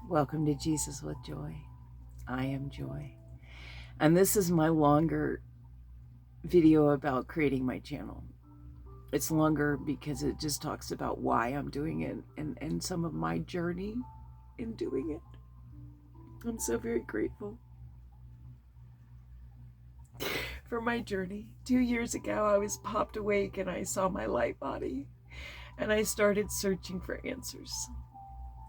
Welcome to Jesus with Joy. I am Joy. And this is my longer video about creating my channel. It's longer because it just talks about why I'm doing it and some of my journey in doing it. I'm so very grateful for my journey. 2 years ago, I was popped awake and I saw my light body and I started searching for answers.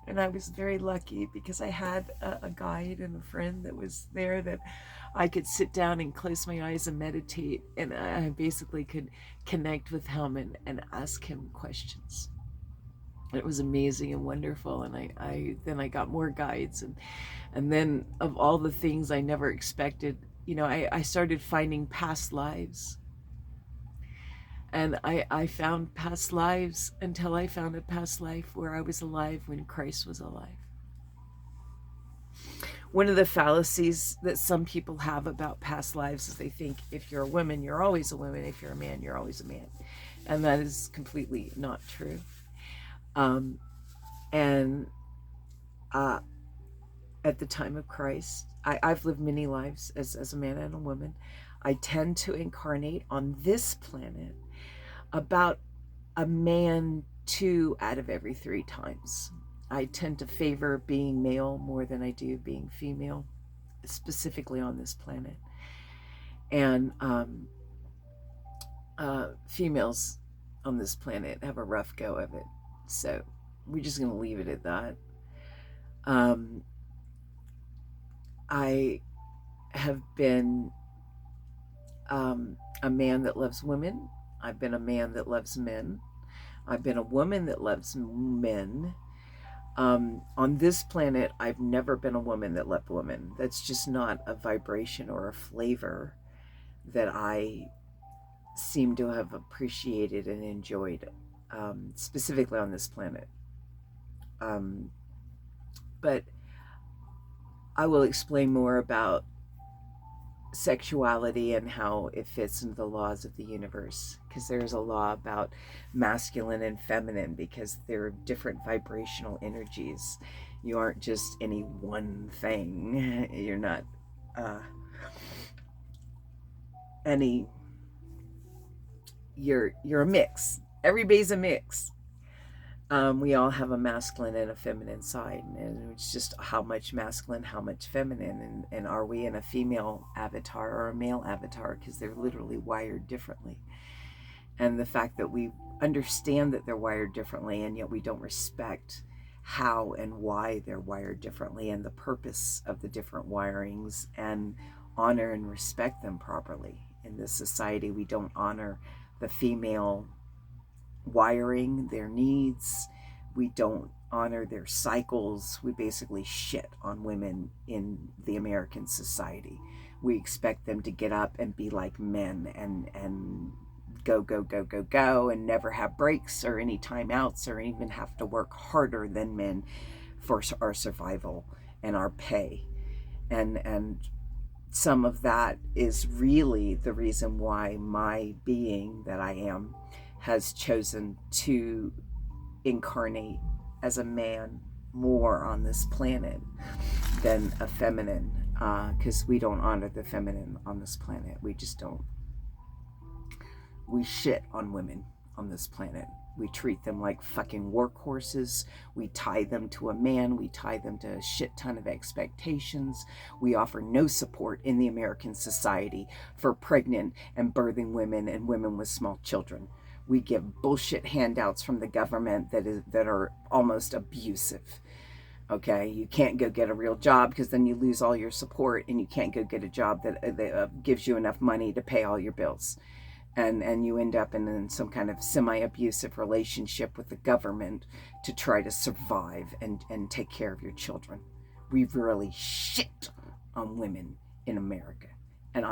And I was very lucky because I had a guide and a friend that was there that I could sit down and close my eyes and meditate. And I basically could connect with him and ask him questions. It was amazing and wonderful. And I got more guides. And then of all the things I never expected, I started finding past lives. And I found past lives until I found a past life where I was alive when Christ was alive. One of the fallacies that some people have about past lives is they think if you're a woman, you're always a woman. If you're a man, you're always a man. And that is completely not true. And at the time of Christ, I've lived many lives as a man and a woman. I tend to incarnate on this planet about a man 2 out of every 3 times. I tend to favor being male more than I do being female, specifically on this planet. And females on this planet have a rough go of it. So we're just going to leave it at that. I have been a man that loves women. I've been a man that loves men. I've been a woman that loves men. On this planet, I've never been a woman that loved women. That's just not a vibration or a flavor that I seem to have appreciated and enjoyed, specifically on this planet. But I will explain more about sexuality and how it fits into the laws of the universe, because there's a law about masculine and feminine, because they're different vibrational energies. You aren't just any one thing. You're not you're a mix. Everybody's a mix. We all have a masculine and a feminine side, and it's just how much masculine, how much feminine, and are we in a female avatar or a male avatar, because they're literally wired differently. And the fact that we understand that they're wired differently, and yet we don't respect how and why they're wired differently and the purpose of the different wirings, and honor and respect them properly. In this society, we don't honor the female wiring, their needs. We don't honor their cycles. We basically shit on women in the American society. We expect them to get up and be like men and go and never have breaks or any timeouts or even have to work harder than men for our survival and our pay. And some of that is really the reason why my being that I am has chosen to incarnate as a man more on this planet than a feminine, because we don't honor the feminine on this planet. We just don't. We shit on women on this planet. We treat them like fucking workhorses. We tie them to a man. We tie them to a shit ton of expectations. We offer no support in the American society for pregnant and birthing women and women with small children. We give bullshit handouts from the government that are almost abusive. Okay, you can't go get a real job because then you lose all your support, and you can't go get a job that gives you enough money to pay all your bills. And you end up in some kind of semi-abusive relationship with the government to try to survive and take care of your children. We really shit on women in America. And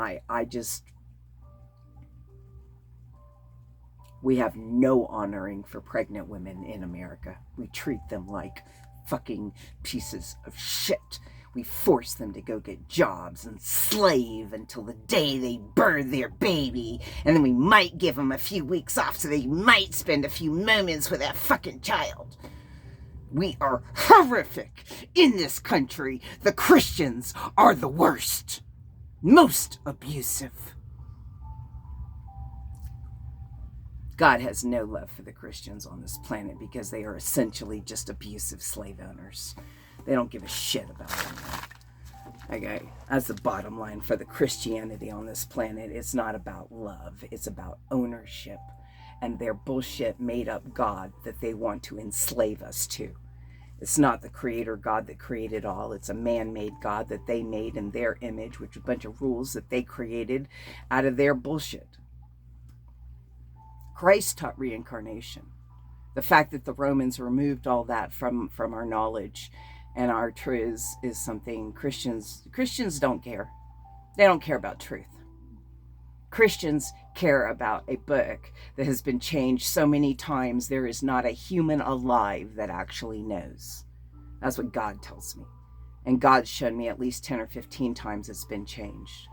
we have no honoring for pregnant women in America. We treat them like fucking pieces of shit. We force them to go get jobs and slave until the day they birth their baby. And then we might give them a few weeks off so they might spend a few moments with that fucking child. We are horrific in this country. The Christians are the worst, most abusive. God has no love for the Christians on this planet because they are essentially just abusive slave owners. They don't give a shit about them. Okay, that's the bottom line for the Christianity on this planet. It's not about love. It's about ownership and their bullshit made up God that they want to enslave us to. It's not the creator God that created all. It's a man-made God that they made in their image, which is a bunch of rules that they created out of their bullshit. Christ taught reincarnation. The fact that the Romans removed all that from our knowledge and our truths is something Christians don't care. They don't care about truth. Christians care about a book that has been changed so many times there is not a human alive that actually knows. That's what God tells me. And God's shown me at least 10 or 15 times it's been changed.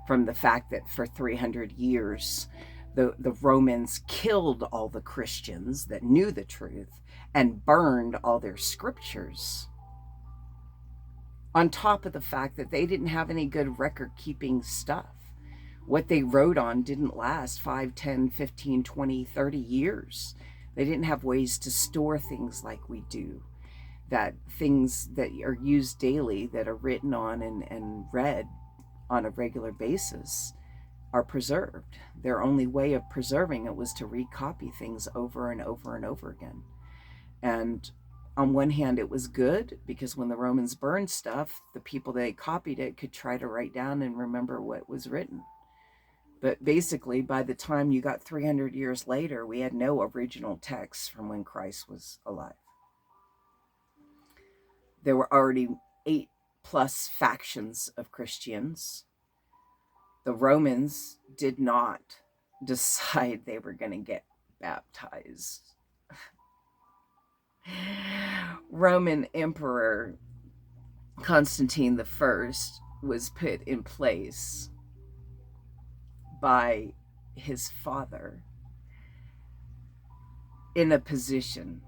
From the fact that for 300 years, the Romans killed all the Christians that knew the truth and burned all their scriptures. On top of the fact that they didn't have any good record-keeping stuff. What they wrote on didn't last 5, 10, 15, 20, 30 years. They didn't have ways to store things like we do. That things that are used daily, that are written on and read on a regular basis, are preserved. Their only way of preserving it was to recopy things over and over and over again. And on one hand, it was good because when the Romans burned stuff, the people that copied it could try to write down and remember what was written. But basically, by the time you got 300 years later, we had no original texts from when Christ was alive. There were already 8+ factions of Christians. The Romans did not decide they were going to get baptized. Roman Emperor Constantine I was put in place by his father in a position.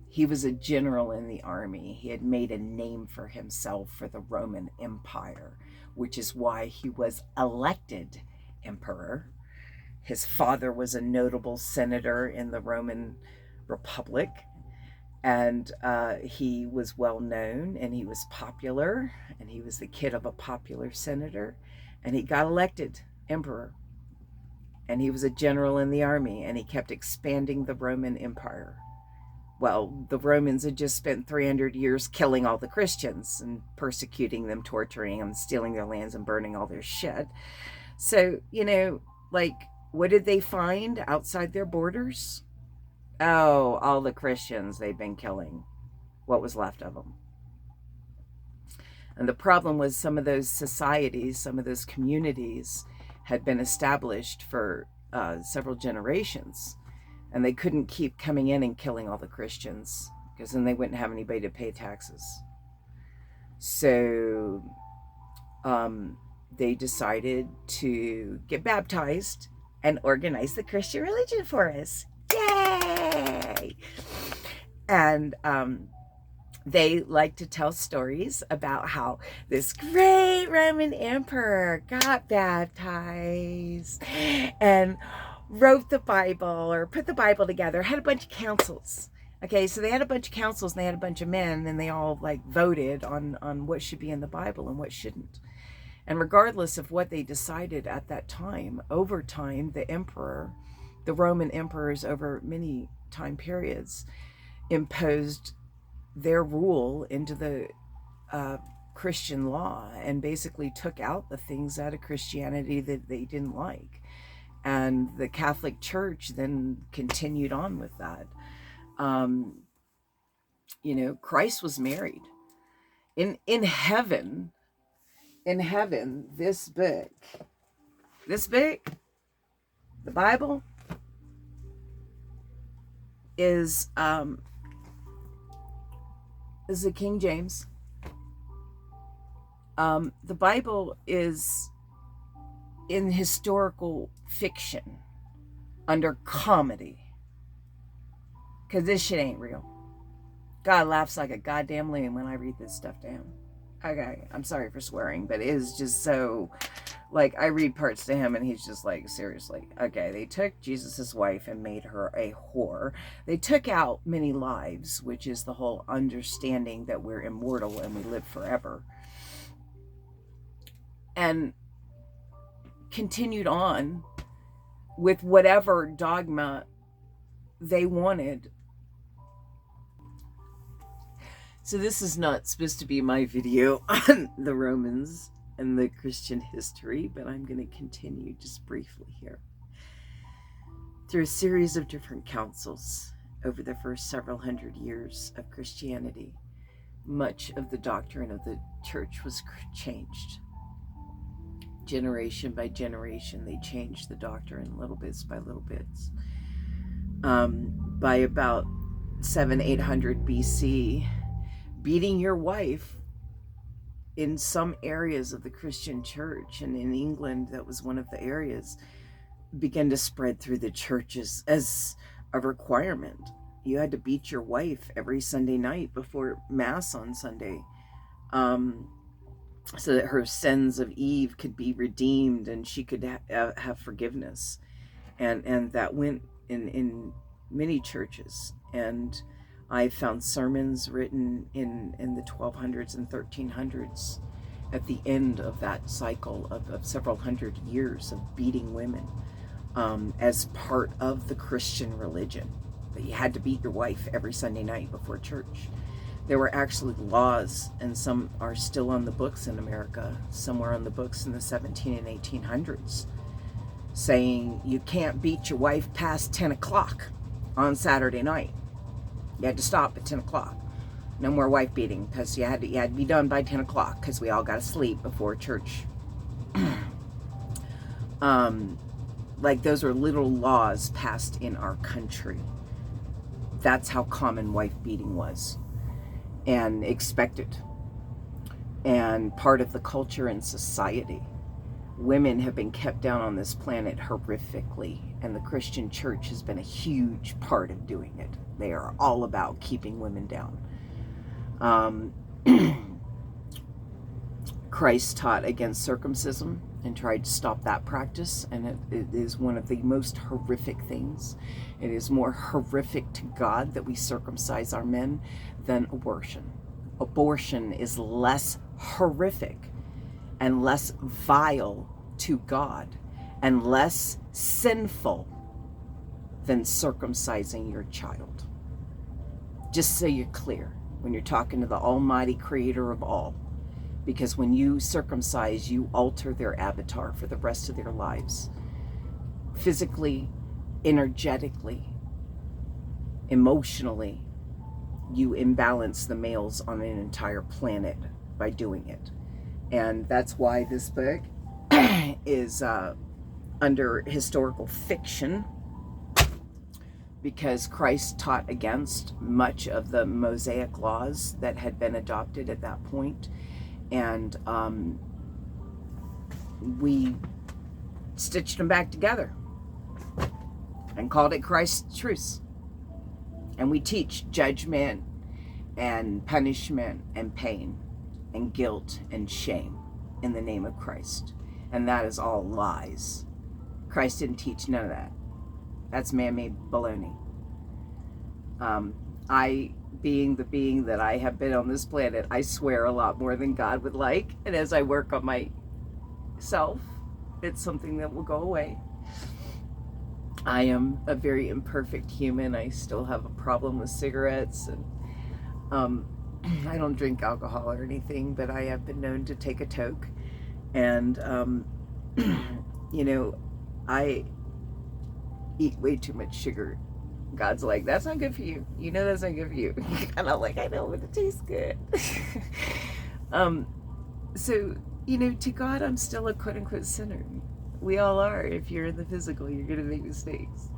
He was a general in the army. He had made a name for himself for the Roman Empire, which is why he was elected emperor. His father was a notable senator in the Roman Republic, and he was well known, and he was popular, and he was the kid of a popular senator, and he got elected emperor. And he was a general in the army, and he kept expanding the Roman Empire. Well, the Romans had just spent 300 years killing all the Christians and persecuting them, torturing them, stealing their lands and burning all their shit. So, what did they find outside their borders? Oh, all the Christians they've been killing. What was left of them? And the problem was some of those societies, some of those communities had been established for several generations. And they couldn't keep coming in and killing all the Christians because then they wouldn't have anybody to pay taxes. So they decided to get baptized and organize the Christian religion for us. Yay! And they like to tell stories about how this great Roman emperor got baptized and wrote the Bible or put the Bible together, had a bunch of councils. Okay, so they had a bunch of councils and they had a bunch of men and they all voted on what should be in the Bible and what shouldn't. And regardless of what they decided at that time, over time, the Roman emperors over many time periods imposed their rule into the Christian law and basically took out the things out of Christianity that they didn't like. And the Catholic Church then continued on with that. Christ was married. In heaven, this book, the Bible, is the King James. The Bible is in historical fiction under comedy, because this shit ain't real. God laughs like a goddamn loon when I read this stuff to him. Okay, I'm sorry for swearing, but it is just so, like, I read parts to him and he's just like, seriously. Okay, they took Jesus's wife and made her a whore. They took out many lives, which is the whole understanding that we're immortal and we live forever. And continued on with whatever dogma they wanted. So this is not supposed to be my video on the Romans and the Christian history, but I'm going to continue just briefly here. Through a series of different councils over the first several hundred years of Christianity, much of the doctrine of the church was changed. Generation by generation, they changed the doctrine little bits by little bits. By about 700-800 BC, beating your wife in some areas of the Christian church, and in England, that was one of the areas, began to spread through the churches as a requirement. You had to beat your wife every Sunday night before Mass on Sunday, so that her sins of Eve could be redeemed and she could have forgiveness. And that went in many churches. And I found sermons written in the 1200s and 1300s at the end of that cycle of several hundred years of beating women as part of the Christian religion, that you had to beat your wife every Sunday night before church. There were actually laws, and some are still on the books in America, somewhere on the books in the 17 and 1800s, saying you can't beat your wife past 10 o'clock on Saturday night. You had to stop at 10 o'clock. No more wife beating, because you had to be done by 10 o'clock, because we all got to sleep before church. Like, those are little laws passed in our country. That's how common wife beating was, and expected, and part of the culture and society. Women have been kept down on this planet horrifically, and the Christian church has been a huge part of doing it. They are all about keeping women down. Christ taught against circumcision and tried to stop that practice, and it is one of the most horrific things. It is more horrific to God that we circumcise our men than abortion. Abortion is less horrific and less vile to God and less sinful than circumcising your child. Just so you're clear when you're talking to the Almighty Creator of all. Because when you circumcise, you alter their avatar for the rest of their lives. Physically, energetically, emotionally, you imbalance the males on an entire planet by doing it. And that's why this book is under historical fiction, because Christ taught against much of the Mosaic laws that had been adopted at that point. And we stitched them back together and called it Christ's truce. And we teach judgment and punishment and pain and guilt and shame in the name of Christ. And that is all lies. Christ didn't teach none of that. That's man-made baloney. Being the being that I have been on this planet, I swear a lot more than God would like. And as I work on myself, it's something that will go away. I am a very imperfect human. I still have a problem with cigarettes, and I don't drink alcohol or anything, but I have been known to take a toke. And, you know, I eat way too much sugar. God's like, that's not good for you. You know that's not good for you. And I'm like, I know, but it tastes good. So, you know, to God, I'm still a quote-unquote sinner. We all are. If you're in the physical, you're going to make mistakes.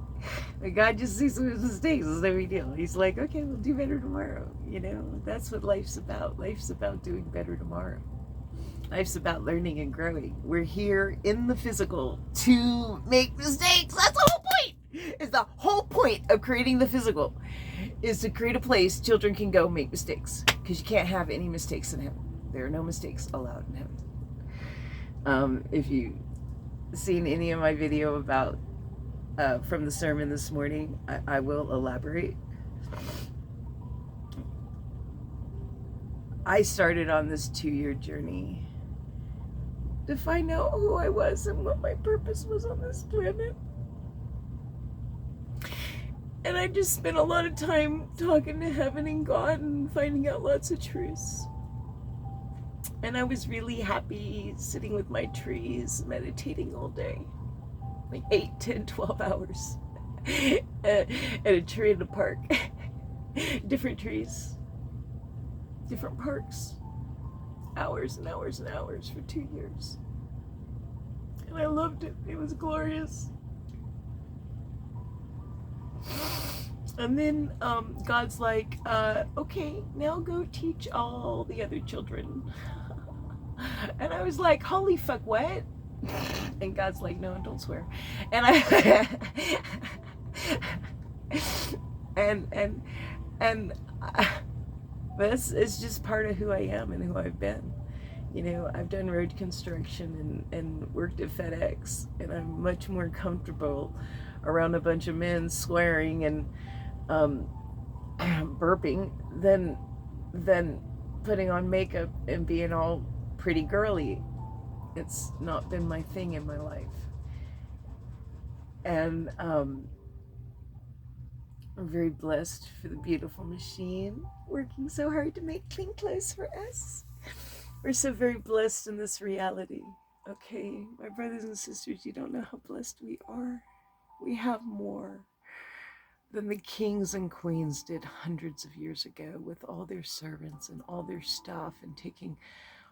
But God just sees some mistakes. It's no big deal. He's like, okay, we'll do better tomorrow. You know, that's what life's about. Life's about doing better tomorrow. Life's about learning and growing. We're here in the physical to make mistakes. That's the whole point. It's the whole point of creating the physical, is to create a place children can go make mistakes, because you can't have any mistakes in heaven. There are no mistakes allowed in heaven. If you seen any of my video about from the sermon this morning, I will elaborate. I started on this 2-year journey to find out who I was and what my purpose was on this planet. And I just spent a lot of time talking to heaven and God and finding out lots of truths. And I was really happy sitting with my trees, meditating all day. Like 8, 10, 12 hours at a tree in the park. Different trees, different parks. Hours and hours and hours for 2 years. And I loved it. It was glorious. And then God's like, okay, now go teach all the other children. And I was like, holy fuck, what? And God's like, no, don't swear. And I and this is just part of who I am and who I've been. You know, I've done road construction and worked at FedEx, and I'm much more comfortable around a bunch of men swearing and burping than putting on makeup and being all pretty girly. It's not been my thing in my life. And I'm very blessed for the beautiful machine working so hard to make clean clothes for us. We're so very blessed in this reality. Okay, my brothers and sisters, you don't know how blessed we are. We have more than the kings and queens did hundreds of years ago, with all their servants and all their stuff, and taking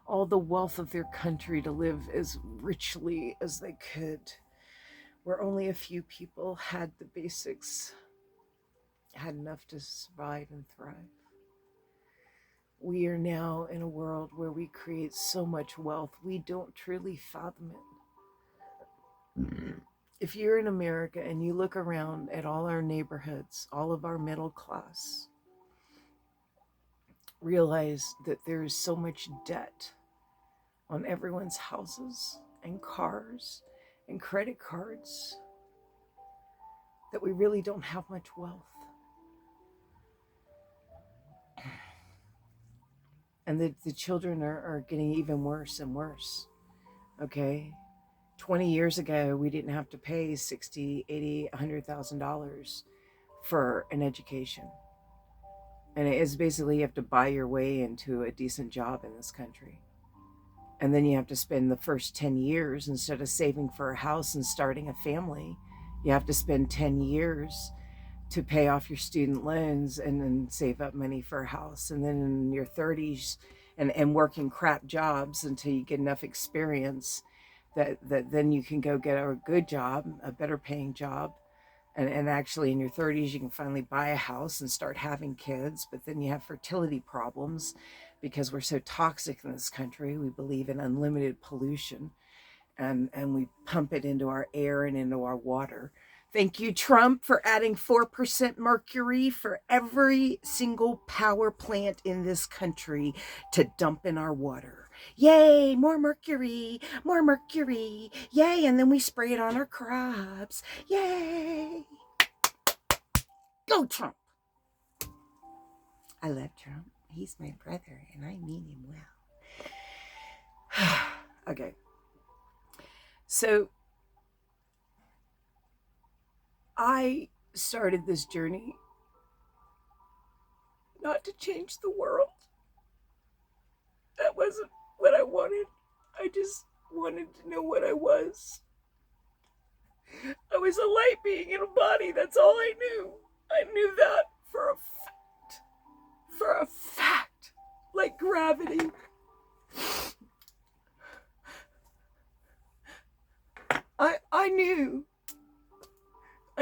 all the wealth of their country to live as richly as they could, where only a few people had the basics, had enough to survive and thrive. We are now in a world where we create so much wealth, we don't truly fathom it. If you're in America and you look around at all our neighborhoods, all of our middle class, realize that there is so much debt on everyone's houses and cars and credit cards that we really don't have much wealth. And the children are getting even worse and worse. Okay, 20 years ago, we didn't have to pay $60, $80, $100,000 for an education. And it is basically you have to buy your way into a decent job in this country. And then you have to spend the first 10 years, instead of saving for a house and starting a family, you have to spend 10 years to pay off your student loans and then save up money for a house. And then in your 30s and working crap jobs until you get enough experience that then you can go get a good job, a better paying job. And actually in your 30s, you can finally buy a house and start having kids. But then you have fertility problems because we're so toxic in this country. We believe in unlimited pollution, and we pump it into our air and into our water. Thank you, Trump, for adding 4% mercury for every single power plant in this country to dump in our water. Yay, more mercury, yay, and then we spray it on our crops. Yay. Go, Trump. I love Trump. He's my brother, and I mean him well. Okay. So I started this journey not to change the world. That wasn't what I wanted. I just wanted to know what I was. I was a light being in a body. That's all I knew. I knew that for a fact. For a fact. Like gravity. I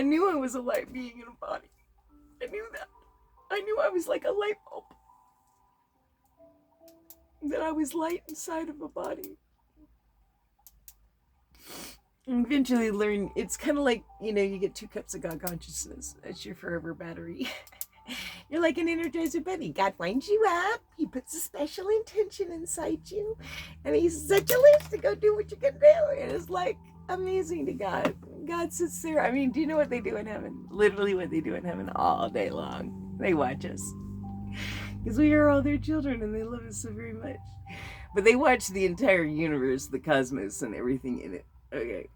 knew I was a light being in a body. I knew that. I knew I was like a light bulb. That I was light inside of a body. And eventually learn, it's kind of like, you know, you get 2 cups of God consciousness. That's your forever battery. You're like an Energizer Bunny. God winds you up. He puts a special intention inside you. And he's such a lift to go do what you can do. It is like amazing to God. God sits there. I mean, do you know what they do in heaven? Literally what they do in heaven all day long. They watch us. Because we are all their children and they love us so very much. But they watch the entire universe, the cosmos, and everything in it. Okay.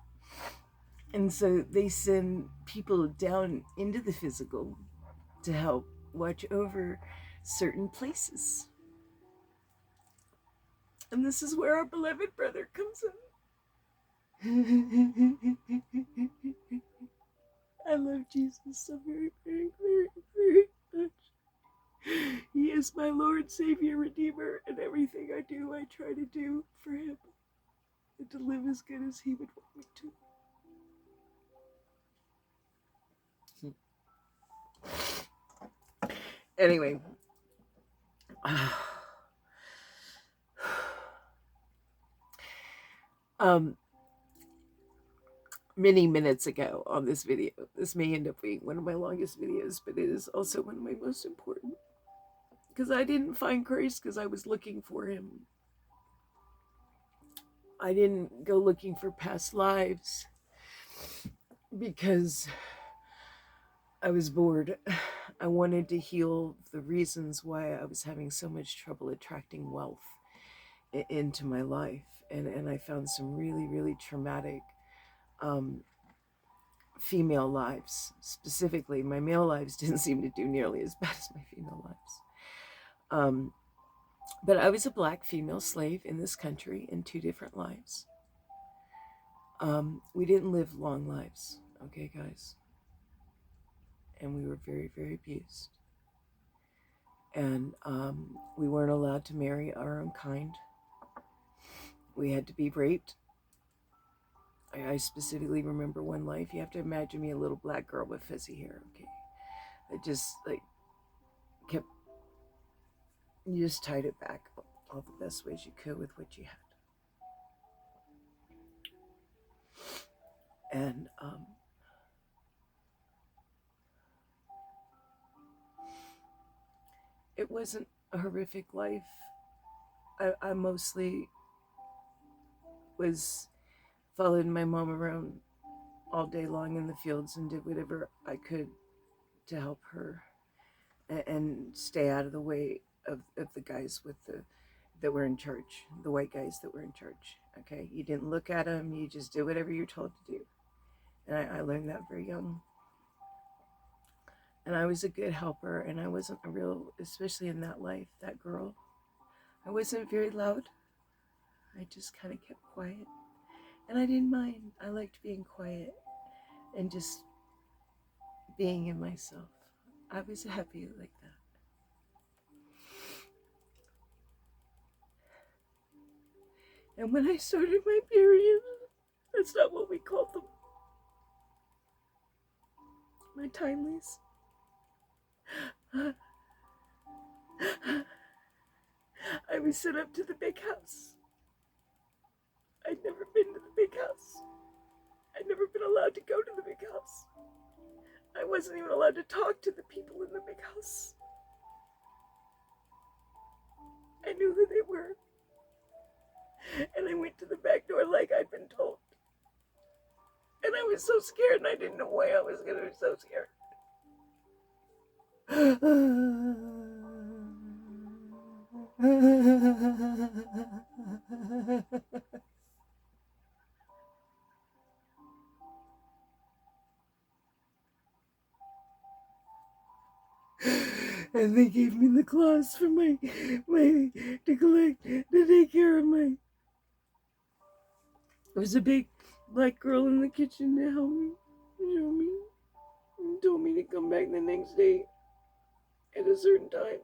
And so they send people down into the physical to help watch over certain places. And this is where our beloved brother comes in. I love Jesus so very, very, very, very much. He is my Lord, Savior, Redeemer, and everything I do, I try to do for Him and to live as good as He would want me to. Anyway, many minutes ago on this video, this may end up being one of my longest videos, but it is also one of my most important, because I didn't find Christ because I was looking for Him. I didn't go looking for past lives because I was bored. I wanted to heal the reasons why I was having so much trouble attracting wealth into my life. And I found some really, really traumatic female lives. Specifically, my male lives didn't seem to do nearly as bad as my female lives. But I was a black female slave in this country in 2 different lives. We didn't live long lives, okay, guys? And we were very, very abused. And we weren't allowed to marry our own kind. We had to be raped. I specifically remember one life. You have to imagine me a little black girl with fuzzy hair, okay? I just, like, you just tied it back all the best ways you could with what you had. And it wasn't a horrific life. I mostly was following my mom around all day long in the fields and did whatever I could to help her and stay out of the way of the guys that were in charge, the white guys that were in charge. Okay, you didn't look at them, you just did whatever you're told to do. And I learned that very young. And I was a good helper, and I wasn't a real, especially in that life, that girl, I wasn't very loud. I just kind of kept quiet. And I didn't mind. I liked being quiet and just being in myself. I was happy like that. And when I started my period, that's not what we called them. My timelies. I was sent up to the big house. I'd never been to the big house. I'd never been allowed to go to the big house. I wasn't even allowed to talk to the people in the big house. I knew who they were. And I went to the back door like I'd been told. And I was so scared, and I didn't know why I was going to be so scared. And they gave me the cloths for my to collect, to take care of my. There was a big black girl in the kitchen to help me, show me, and told me to come back the next day at a certain time.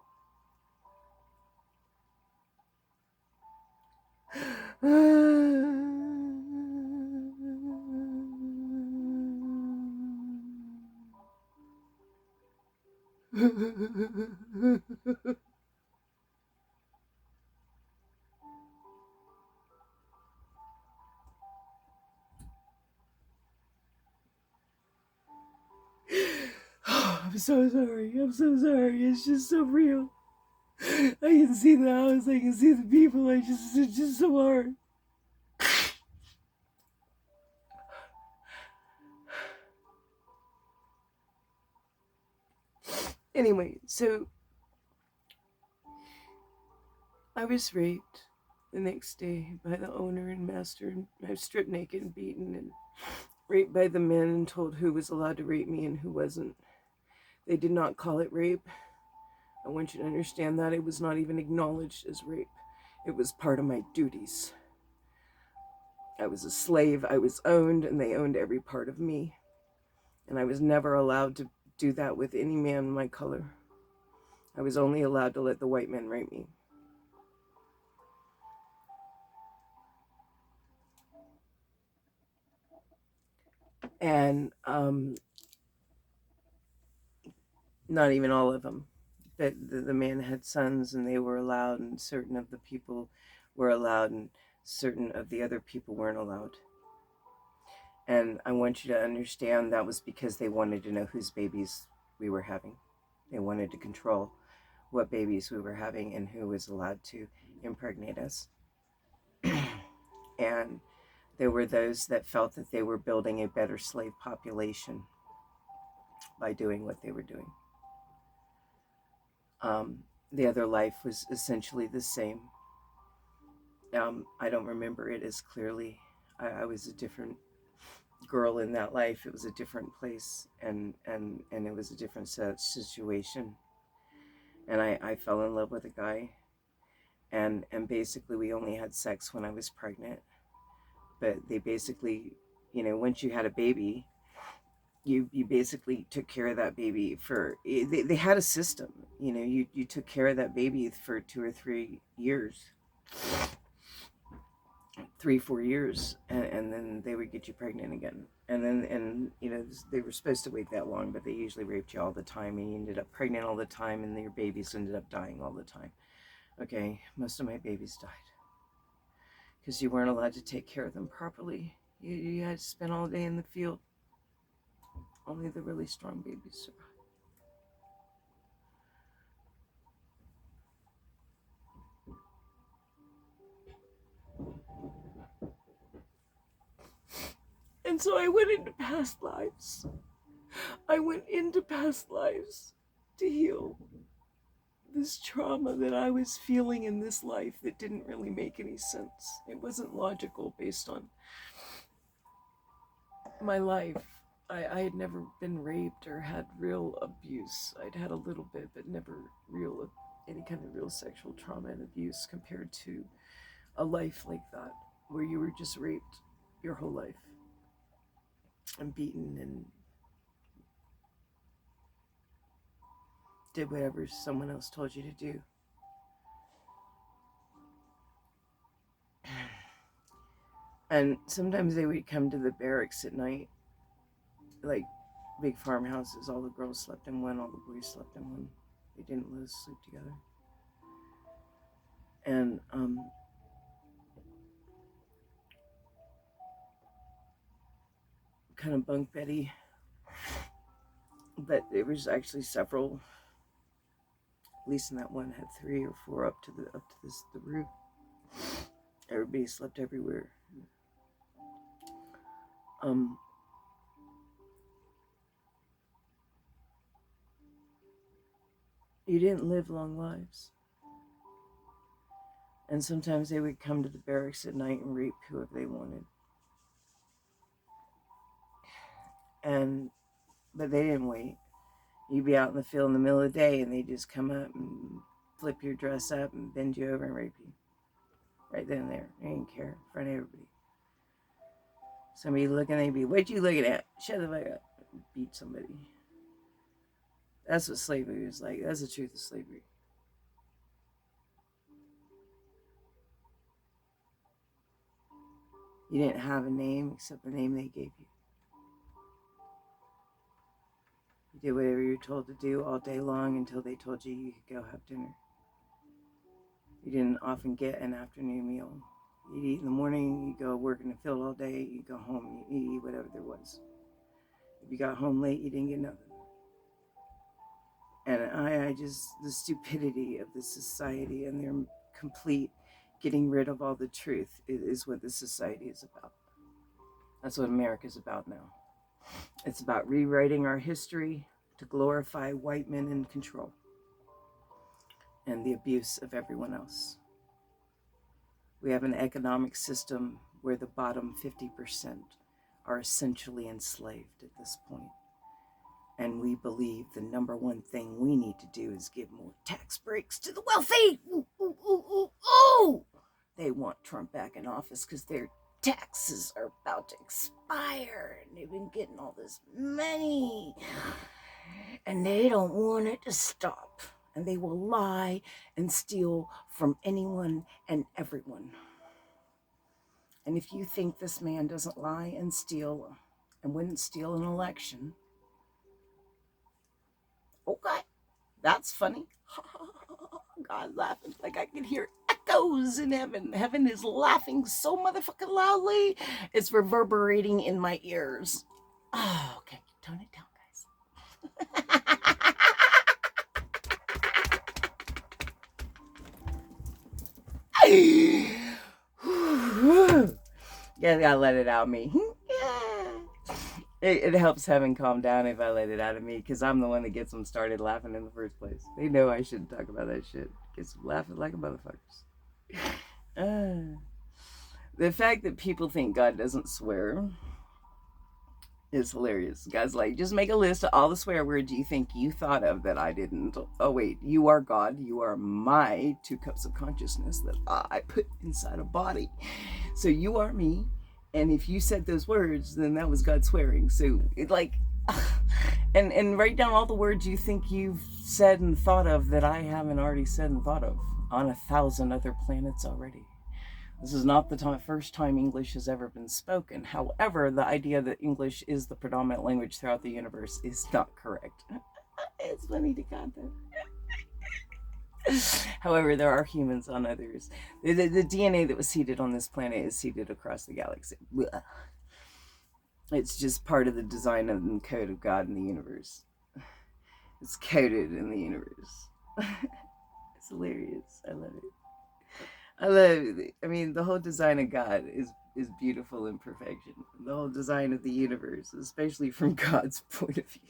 I'm I'm so sorry. I'm so sorry. It's just so real. I can see the house. I can see the people. It's just so hard. Anyway, so I was raped the next day by the owner and master, and I was stripped naked and beaten and raped by the men and told who was allowed to rape me and who wasn't. They did not call it rape. I want you to understand that it was not even acknowledged as rape. It was part of my duties. I was a slave, I was owned, and they owned every part of me. And I was never allowed to do that with any man my color. I was only allowed to let the white men rape me. And not even all of them. But the man had sons and they were allowed, and certain of the people were allowed, and certain of the other people weren't allowed. And I want you to understand that was because they wanted to know whose babies we were having. They wanted to control what babies we were having and who was allowed to impregnate us. And there were those that felt that they were building a better slave population by doing what they were doing. The other life was essentially the same. I don't remember it as clearly. I was a different girl in that life. It was a different place, and it was a different situation. And I fell in love with a guy, and basically we only had sex when I was pregnant. But they basically, once you had a baby, you basically took care of that baby for, they had a system, you took care of that baby for 2 or 3 years, 3-4 years, and then they would get you pregnant again. And then they were supposed to wait that long, but they usually raped you all the time, and you ended up pregnant all the time, and your babies ended up dying all the time. Okay, most of my babies died because you weren't allowed to take care of them properly. You had to spend all day in the field. Only the really strong babies survive. And so I went into past lives. I went into past lives to heal this trauma that I was feeling in this life that didn't really make any sense. It wasn't logical based on my life. I had never been raped or had real abuse. I'd had a little bit, but never any kind of real sexual trauma and abuse compared to a life like that, where you were just raped your whole life and beaten and did whatever someone else told you to do. And sometimes they would come to the barracks at night, like big farmhouses. All the girls slept in one, all the boys slept in one. They didn't let us sleep together. And kind of bunk Betty, but there was actually several. At least in that one had 3 or 4 up to the roof. Everybody slept everywhere. You didn't live long lives. And sometimes they would come to the barracks at night and rape whoever they wanted. But they didn't wait. You'd be out in the field in the middle of the day and they'd just come up and flip your dress up and bend you over and rape you. Right then and there. They didn't care. In front of everybody. Somebody looking, they'd be, what you looking at? Shut the fuck up. Beat somebody. That's what slavery was like. That's the truth of slavery. You didn't have a name except the name they gave you. You did whatever you were told to do all day long until they told you you could go have dinner. You didn't often get an afternoon meal. You'd eat in the morning, you'd go work in the field all day, you'd go home, you'd eat whatever there was. If you got home late, you didn't get nothing. And I just, the stupidity of the society and their complete getting rid of all the truth is what this society is about. That's what America's about now. It's about rewriting our history to glorify white men in control and the abuse of everyone else. We have an economic system where the bottom 50% are essentially enslaved at this point. And we believe the number one thing we need to do is give more tax breaks to the wealthy. Ooh, ooh, ooh, ooh, ooh. They want Trump back in office because their taxes are about to expire and they've been getting all this money and they don't want it to stop. And they will lie and steal from anyone and everyone. And if you think this man doesn't lie and steal and wouldn't steal an election, okay, that's funny. God laughing like I can hear echoes in heaven. Heaven is laughing so motherfucking loudly, it's reverberating in my ears. Oh, okay, tone it down, guys. Yeah, gotta let it out me. It helps heaven calm down if I let it out of me, because I'm the one that gets them started laughing in the first place. They know I shouldn't talk about that shit. Gets them laughing like a motherfuckers. The fact that people think God doesn't swear is hilarious. God's like, just make a list of all the swear words you think you thought of that I didn't. Oh wait, you are God. You are my 2 cups of consciousness that I put inside a body. So you are me. And if you said those words, then that was God swearing. So it like, and write down all the words you think you've said and thought of that I haven't already said and thought of on 1,000 other planets already. This is not the first time English has ever been spoken. However, the idea that English is the predominant language throughout the universe is not correct. It's funny to God though. However, there are humans on others. The DNA that was seeded on this planet is seeded across the galaxy. It's just part of the design of the code of God in the universe. It's coded in the universe. It's hilarious. I love it. I love it. I mean, the whole design of God is beautiful in perfection. The whole design of the universe, especially from God's point of view.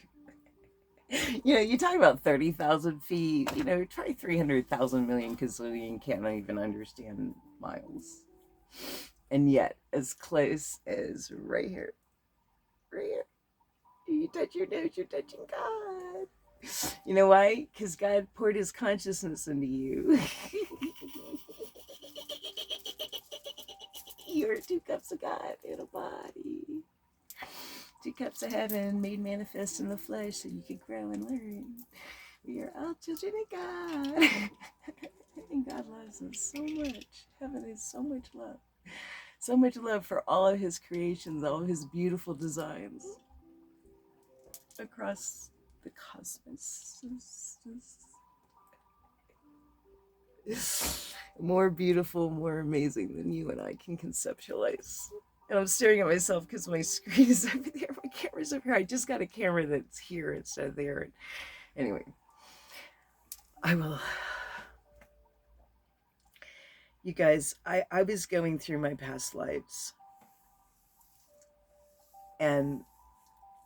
You know, you talk about 30,000 feet, you know, try 300,000 million gazillion, can't even understand miles. And yet, as close as right here. Right here. You touch your nose, you're touching God. You know why? Because God poured his consciousness into you. You're 2 cups of God in a body. 2 cups of heaven made manifest in the flesh so you could grow and learn. We are all children of God. And God loves us so much. Heaven is so much love. So much love for all of his creations, all of his beautiful designs across the cosmos. More beautiful, more amazing than you and I can conceptualize. And I'm staring at myself because my screen is over there. My camera's over here. I just got a camera that's here instead of there. Anyway, I will. You guys, I was going through my past lives and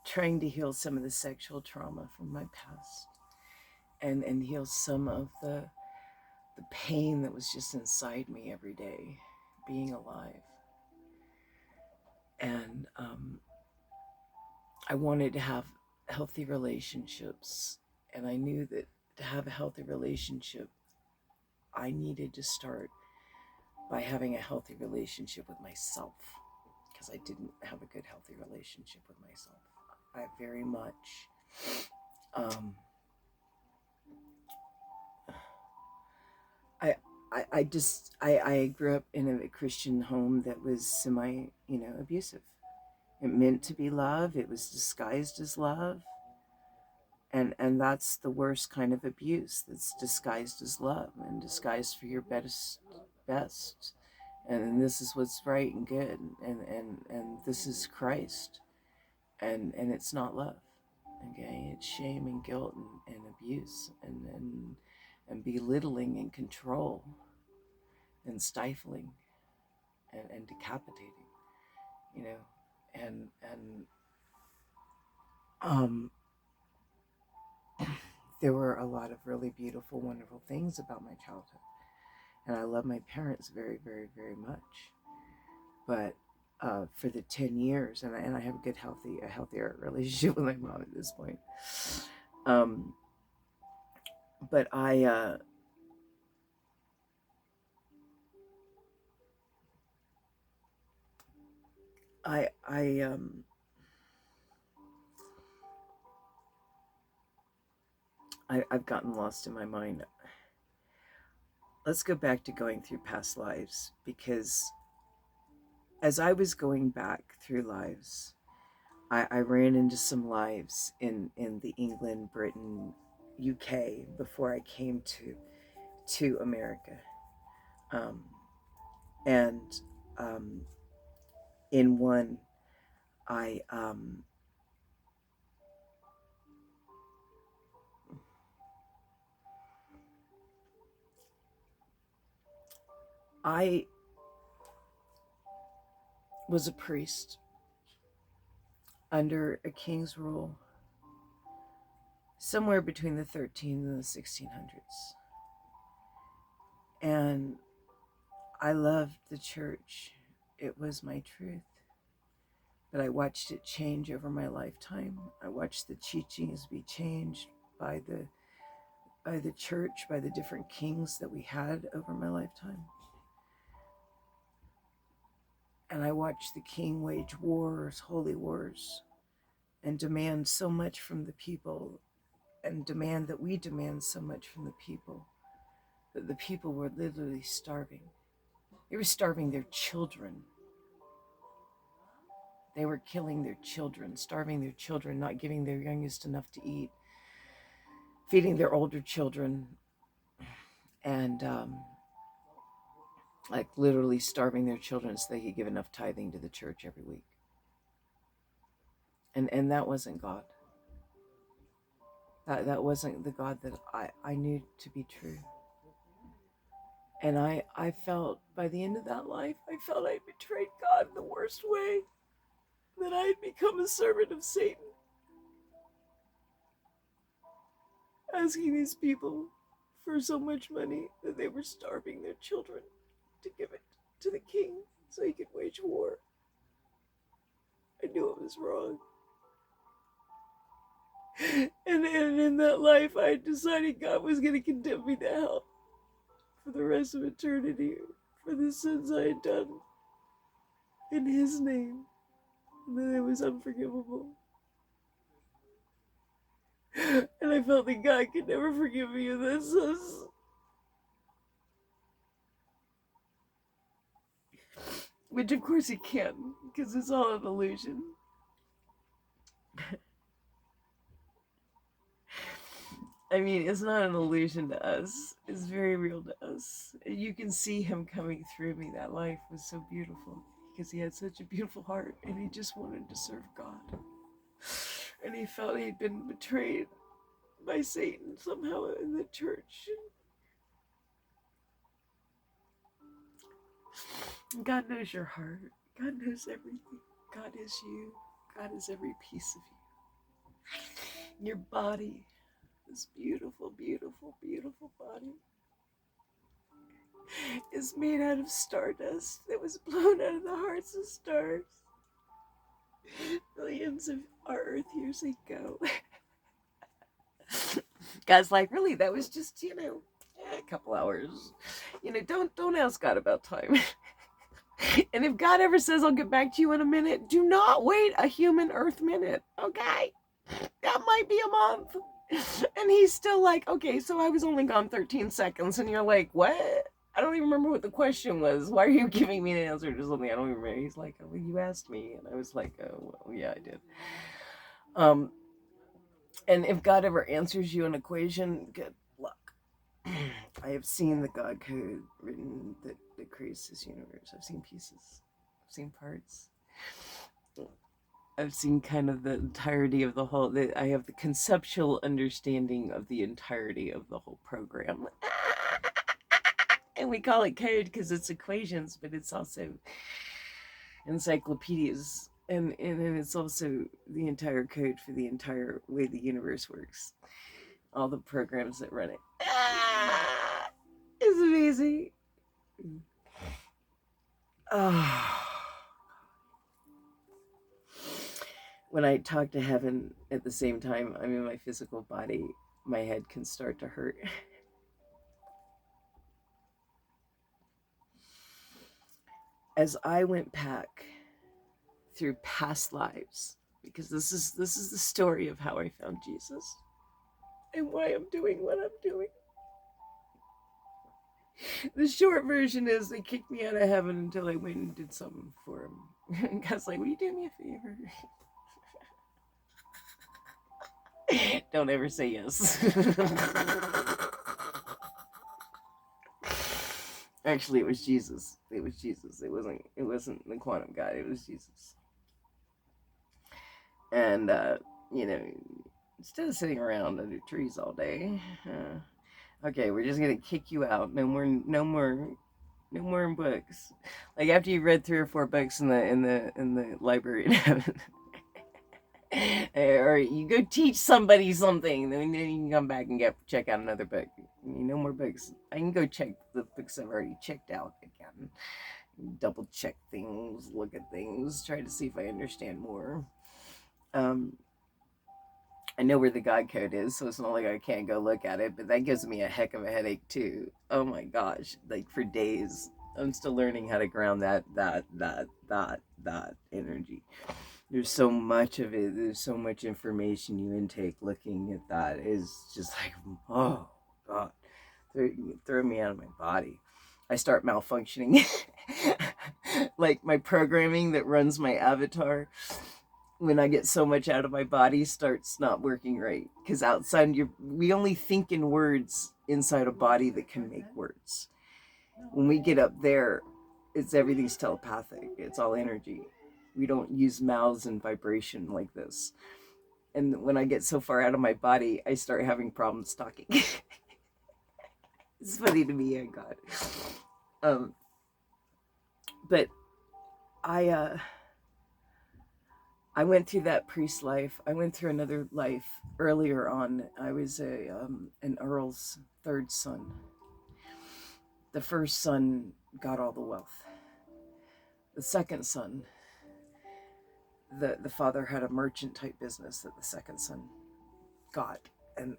trying to heal some of the sexual trauma from my past and heal some of the pain that was just inside me every day, being alive. And I wanted to have healthy relationships. And I knew that to have a healthy relationship, I needed to start by having a healthy relationship with myself, because I didn't have a good, healthy relationship with myself. I very much I grew up in a Christian home that was semi, abusive. It meant to be love. It was disguised as love. And that's the worst kind of abuse, that's disguised as love and disguised for your best. And this is what's right and good. And this is Christ. And it's not love. Okay, it's shame and guilt and abuse and belittling and control and stifling and decapitating, you know, and um there were a lot of really beautiful, wonderful things about my childhood. And I love my parents very, very, very much. But for the 10 years, and I have a healthier relationship with my mom at this point. Um, but I, I, um, I've gotten lost in my mind. Let's go back to going through past lives, because as I was going back through lives, I ran into some lives in the England, Britain, UK before I came to America. Um, and um, in one, I I was a priest under a king's rule somewhere between the 13 and the 1600s. And I loved the church. It was my truth. But I watched it change over my lifetime. I watched the teachings be changed by the church, by the different kings that we had over my lifetime. And I watched the king wage wars, holy wars, and demand so much from the people, and demand that we demand so much from the people, that the people were literally starving. They were starving their children. They were killing their children, starving their children, not giving their youngest enough to eat, feeding their older children, and like literally starving their children so they could give enough tithing to the church every week. And that wasn't God. That wasn't the God that I knew to be true. And I felt by the end of that life, I felt I betrayed God in the worst way, that I had become a servant of Satan, asking these people for so much money that they were starving their children to give it to the king so he could wage war. I knew it was wrong. And in that life, I decided God was going to condemn me to hell for the rest of eternity for the sins I had done in His name, and that it was unforgivable. And I felt that God could never forgive me of this. Which, of course, He can, because it's all an illusion. I mean, it's not an illusion to us. It's very real to us. You can see Him coming through me. That life was so beautiful because He had such a beautiful heart and He just wanted to serve God. And He felt He'd been betrayed by Satan somehow in the church. God knows your heart. God knows everything. God is you. God is every piece of you. Your body, this beautiful, beautiful, beautiful body, is made out of stardust that was blown out of the hearts of stars millions of our Earth years ago. God's like, really? That was just, a couple hours. Don't ask God about time. And if God ever says, I'll get back to you in a minute, do not wait a human Earth minute, okay? That might be a month. And He's still like, okay, so I was only gone 13 seconds. And you're like, what? I don't even remember what the question was. Why are you giving me an answer to something I don't even remember? He's like, oh, well, you asked me. And I was like, oh, well, yeah, I did. And if God ever answers you an equation, good luck. I have seen the God code written that creates this universe. I've seen pieces. I've seen parts. I've seen kind of the entirety of the whole. I have the conceptual understanding of the entirety of the whole program, and we call it code because it's equations, but it's also encyclopedias, and it's also the entire code for the entire way the universe works. All the programs that run it. It's amazing. Oh. When I talk to heaven at the same time I'm in my physical body, my head can start to hurt. As I went back through past lives, because this is the story of how I found Jesus and why I'm doing what I'm doing. The short version is they kicked me out of heaven until I went and did something for him. God's like, will you do me a favor? Don't ever say yes. Actually, it was Jesus. It was Jesus. It wasn't the quantum guy. It was Jesus. And you know, instead of sitting around under trees all day, okay, we're just gonna kick you out. No more books. Like after you read 3 or 4 books in the library in heaven, or you go teach somebody something, then you can come back and check out another book. No more books. I can go check the books I've already checked out again. Double check things, look at things, try to see if I understand more. I know where the God code is, so it's not like I can't go look at it, but that gives me a heck of a headache too. Oh my gosh, like for days. I'm still learning how to ground that energy. There's so much of it. There's so much information you intake looking at that is just like, oh God, throw me out of my body. I start malfunctioning. Like my programming that runs my avatar, when I get so much out of my body, starts not working right. Because outside, we only think in words inside a body that can make words. When we get up there, everything's telepathic. It's all energy. We don't use mouths and vibration like this. And when I get so far out of my body, I start having problems talking. It's funny to me, God. But I went through that priest life. I went through another life earlier on. I was an earl's 3rd son. The first son got all the wealth. The second son, the father had a merchant type business that the second son got, and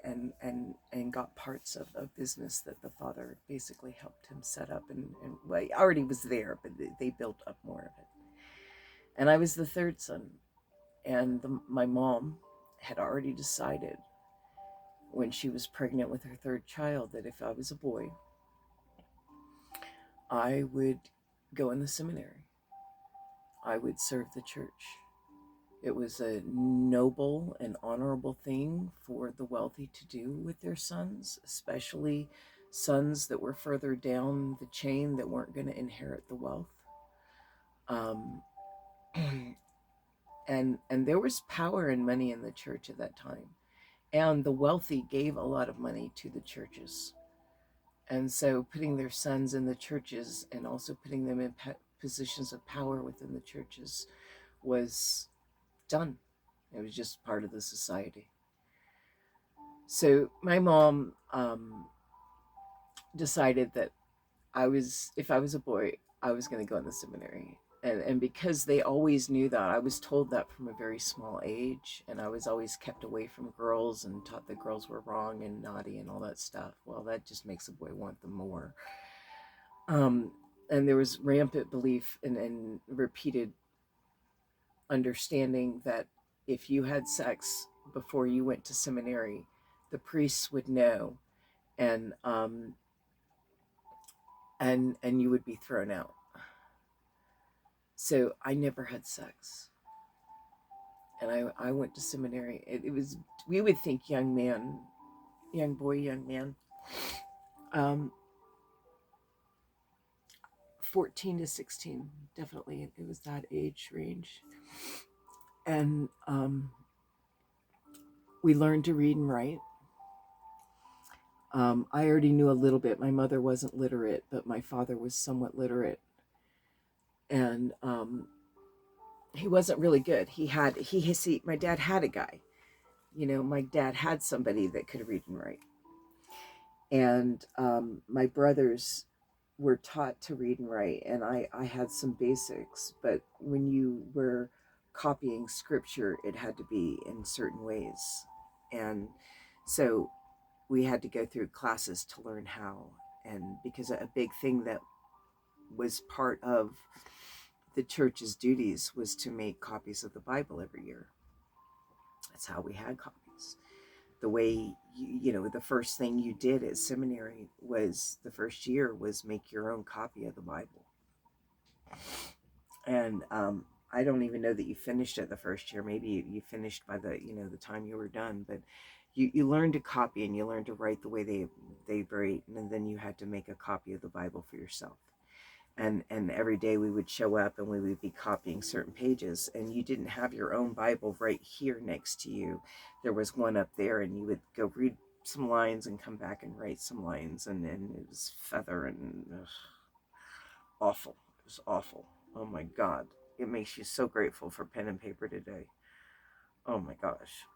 got parts of a business that the father basically helped him set up, and well, he already was there, but they built up more of it. And I was the 3rd son, and my mom had already decided when she was pregnant with her 3rd child that if I was a boy, I would go in the seminary. I would serve the church. It was a noble and honorable thing for the wealthy to do with their sons, especially sons that were further down the chain that weren't going to inherit the wealth. And there was power and money in the church at that time. And the wealthy gave a lot of money to the churches. And so putting their sons in the churches and also putting them in positions of power within the churches was done. It was just part of the society. So my mom decided that if I was a boy, I was going to go in the seminary. And because they always knew that, I was told that from a very small age, and I was always kept away from girls and taught that girls were wrong and naughty and all that stuff. Well, that just makes a boy want them more. And there was rampant belief and repeated understanding that if you had sex before you went to seminary, the priests would know, and you would be thrown out. So I never had sex, and I went to seminary. It was, we would think young boy, young man, 14 to 16, definitely. It was that age range. And we learned to read and write. I already knew a little bit. My mother wasn't literate, but my father was somewhat literate. And he wasn't really good. My dad had a guy. My dad had somebody that could read and write. And my brothers were taught to read and write, and I had some basics, but when you were copying scripture, it had to be in certain ways. And so we had to go through classes to learn how. And because a big thing that was part of the church's duties was to make copies of the Bible every year. That's how we had copies. The way the first thing you did at seminary was the first year was make your own copy of the Bible. And I don't even know that you finished it the first year. Maybe you finished by the time you were done, but you learned to copy and you learned to write the way they write, and then you had to make a copy of the Bible for yourself. And every day we would show up and we would be copying certain pages, and you didn't have your own Bible right here next to you. There was one up there, and you would go read some lines and come back and write some lines, and it was feather and awful. It was awful. Oh my God. It makes you so grateful for pen and paper today. Oh my gosh.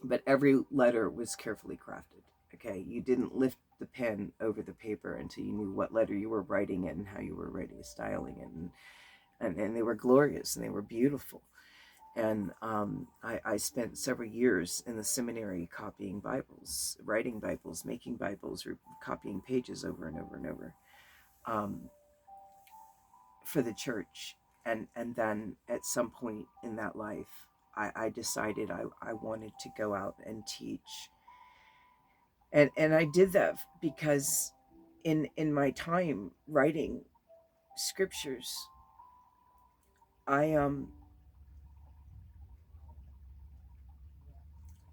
But every letter was carefully crafted. Okay, you didn't lift the pen over the paper until you knew what letter you were writing it and how you were writing, styling it, and they were glorious and they were beautiful. And I spent several years in the seminary copying Bibles, writing Bibles, making Bibles, or copying pages over and over and over for the church. And then at some point in that life, I decided I wanted to go out and teach. And I did that because in my time writing scriptures, I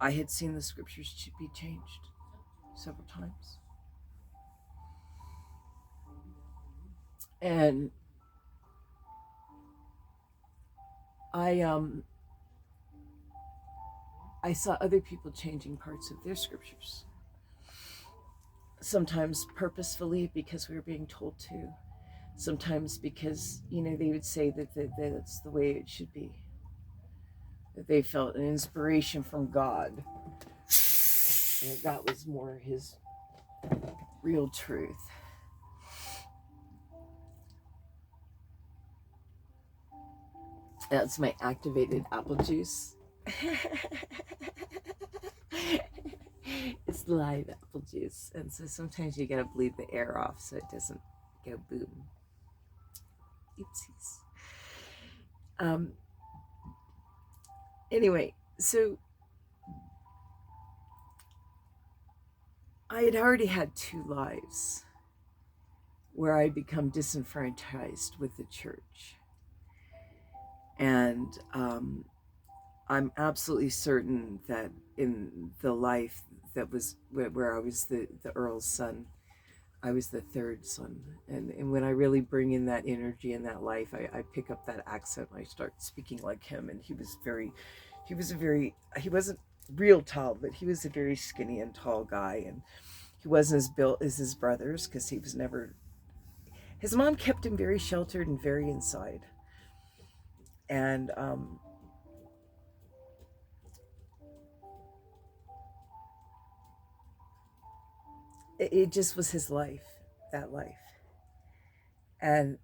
had seen the scriptures to be changed several times. And I saw other people changing parts of their scriptures. Sometimes purposefully because we were being told to. Sometimes because, they would say that that's the way it should be. That they felt an inspiration from God. And that was more his real truth. That's my activated apple juice. It's live apple juice. And so sometimes you gotta bleed the air off so it doesn't go boom. Oopsies. Anyway, so I had already had 2 lives where I'd become disenfranchised with the church. And I'm absolutely certain that in the life that was where I was the Earl's son, I was the 3rd son. And when I really bring in that energy in that life, I pick up that accent and I start speaking like him. And he wasn't real tall, but he was a very skinny and tall guy. And he wasn't as built as his brothers because his mom kept him very sheltered and very inside. And it just was his life, that life. And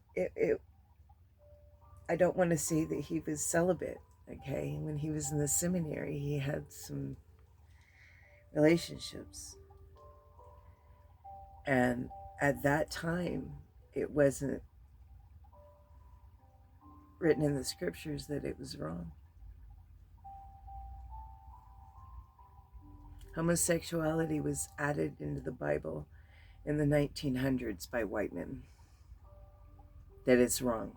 I don't want to say that he was celibate, okay? When he was in the seminary, he had some relationships. And at that time, it wasn't written in the scriptures that it was wrong. Homosexuality was added into the Bible in the 1900s by white men. That it's wrong.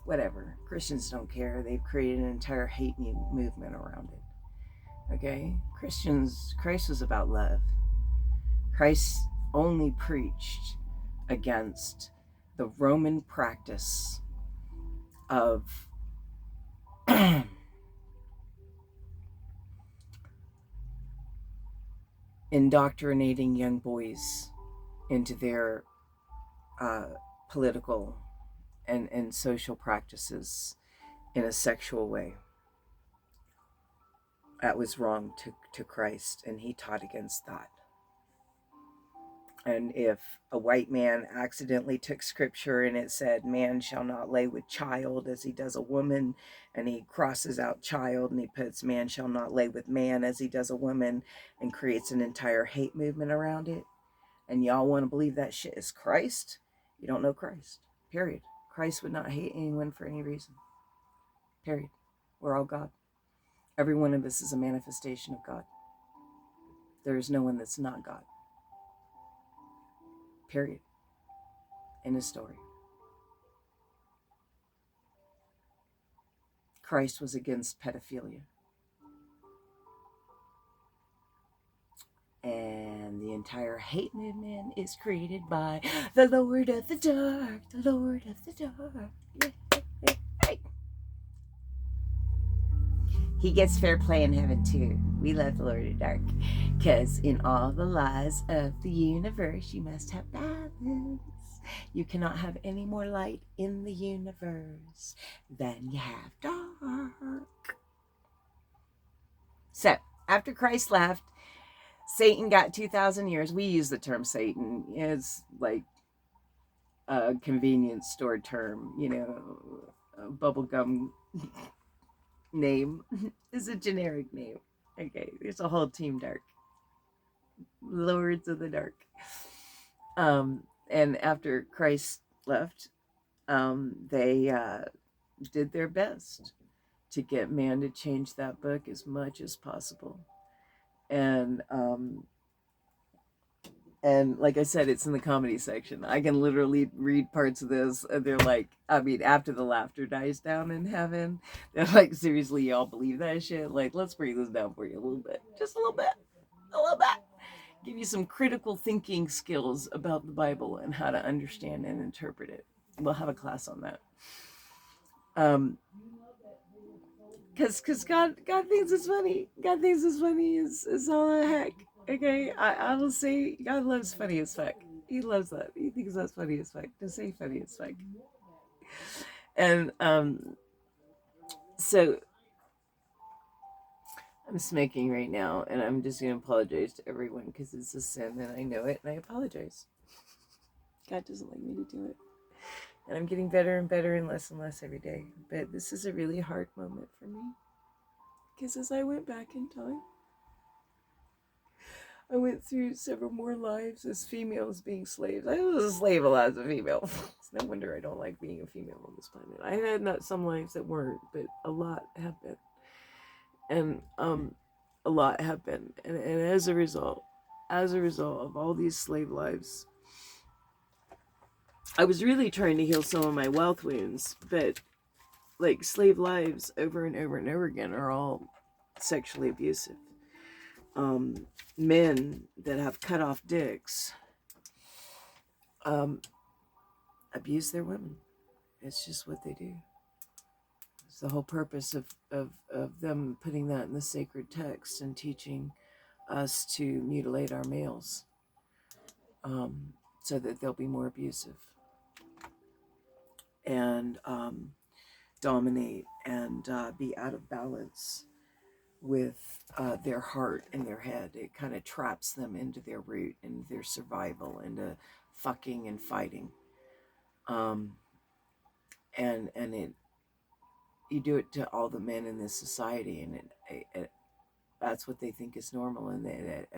Whatever. Christians don't care. They've created an entire hate movement around it. Okay? Christ was about love. Christ only preached against the Roman practice of indoctrinating young boys into their political and social practices in a sexual way. That was wrong to Christ, and he taught against that. And if a white man accidentally took scripture and it said, man shall not lay with child as he does a woman, and he crosses out child and he puts man shall not lay with man as he does a woman, and creates an entire hate movement around it, and y'all want to believe that shit is Christ, you don't know Christ, period. Christ would not hate anyone for any reason, period. We're all God. Every one of us is a manifestation of God. There is no one that's not God. Period. End of story. Christ was against pedophilia. And the entire hate movement is created by the Lord of the Dark. The Lord of the Dark. Yeah. Hey. He gets fair play in heaven too. We love the Lord of the Dark. Because in all the laws of the universe, you must have balance. You cannot have any more light in the universe than you have dark. So, after Christ left, Satan got 2,000 years. We use the term Satan. It's like a convenience store term, you know, a bubblegum name is a generic name. Okay, there's a whole team dark. Lords of the Dark. And after Christ left, they did their best to get man to change that book as much as possible. And like I said, it's in the comedy section. I can literally read parts of this, and they're like, I mean, after the laughter dies down in heaven, they're like, seriously, y'all believe that shit? Like, let's break this down for you a little bit. Just a little bit. A little bit. Give you some critical thinking skills about the Bible and how to understand and interpret it. We'll have a class on that. Because God thinks it's funny. God thinks it's funny is all the heck. Okay, I will say God loves funny as fuck. He loves that. He thinks that's funny as fuck. To say funny as fuck. And so I'm smoking right now, and I'm just going to apologize to everyone because it's a sin, and I know it, and I apologize. God doesn't like me to do it. And I'm getting better and better and less every day. But this is a really hard moment for me. Because as I went back in time, I went through several more lives as females being slaves. I was a slave a lot as a female. It's no wonder I don't like being a female on this planet. I had not some lives that weren't, but a lot have been. And a lot have been. And as a result of all these slave lives, I was really trying to heal some of my wealth wounds, but like slave lives over and over and over again are all sexually abusive. Men that have cut off dicks abuse their women. It's just what they do. It's the whole purpose of them putting that in the sacred text and teaching us to mutilate our males, so that they'll be more abusive and dominate and be out of balance with their heart and their head. It kind of traps them into their root and their survival, into fucking and fighting. And it, you do it to all the men in this society, and it that's what they think is normal, and it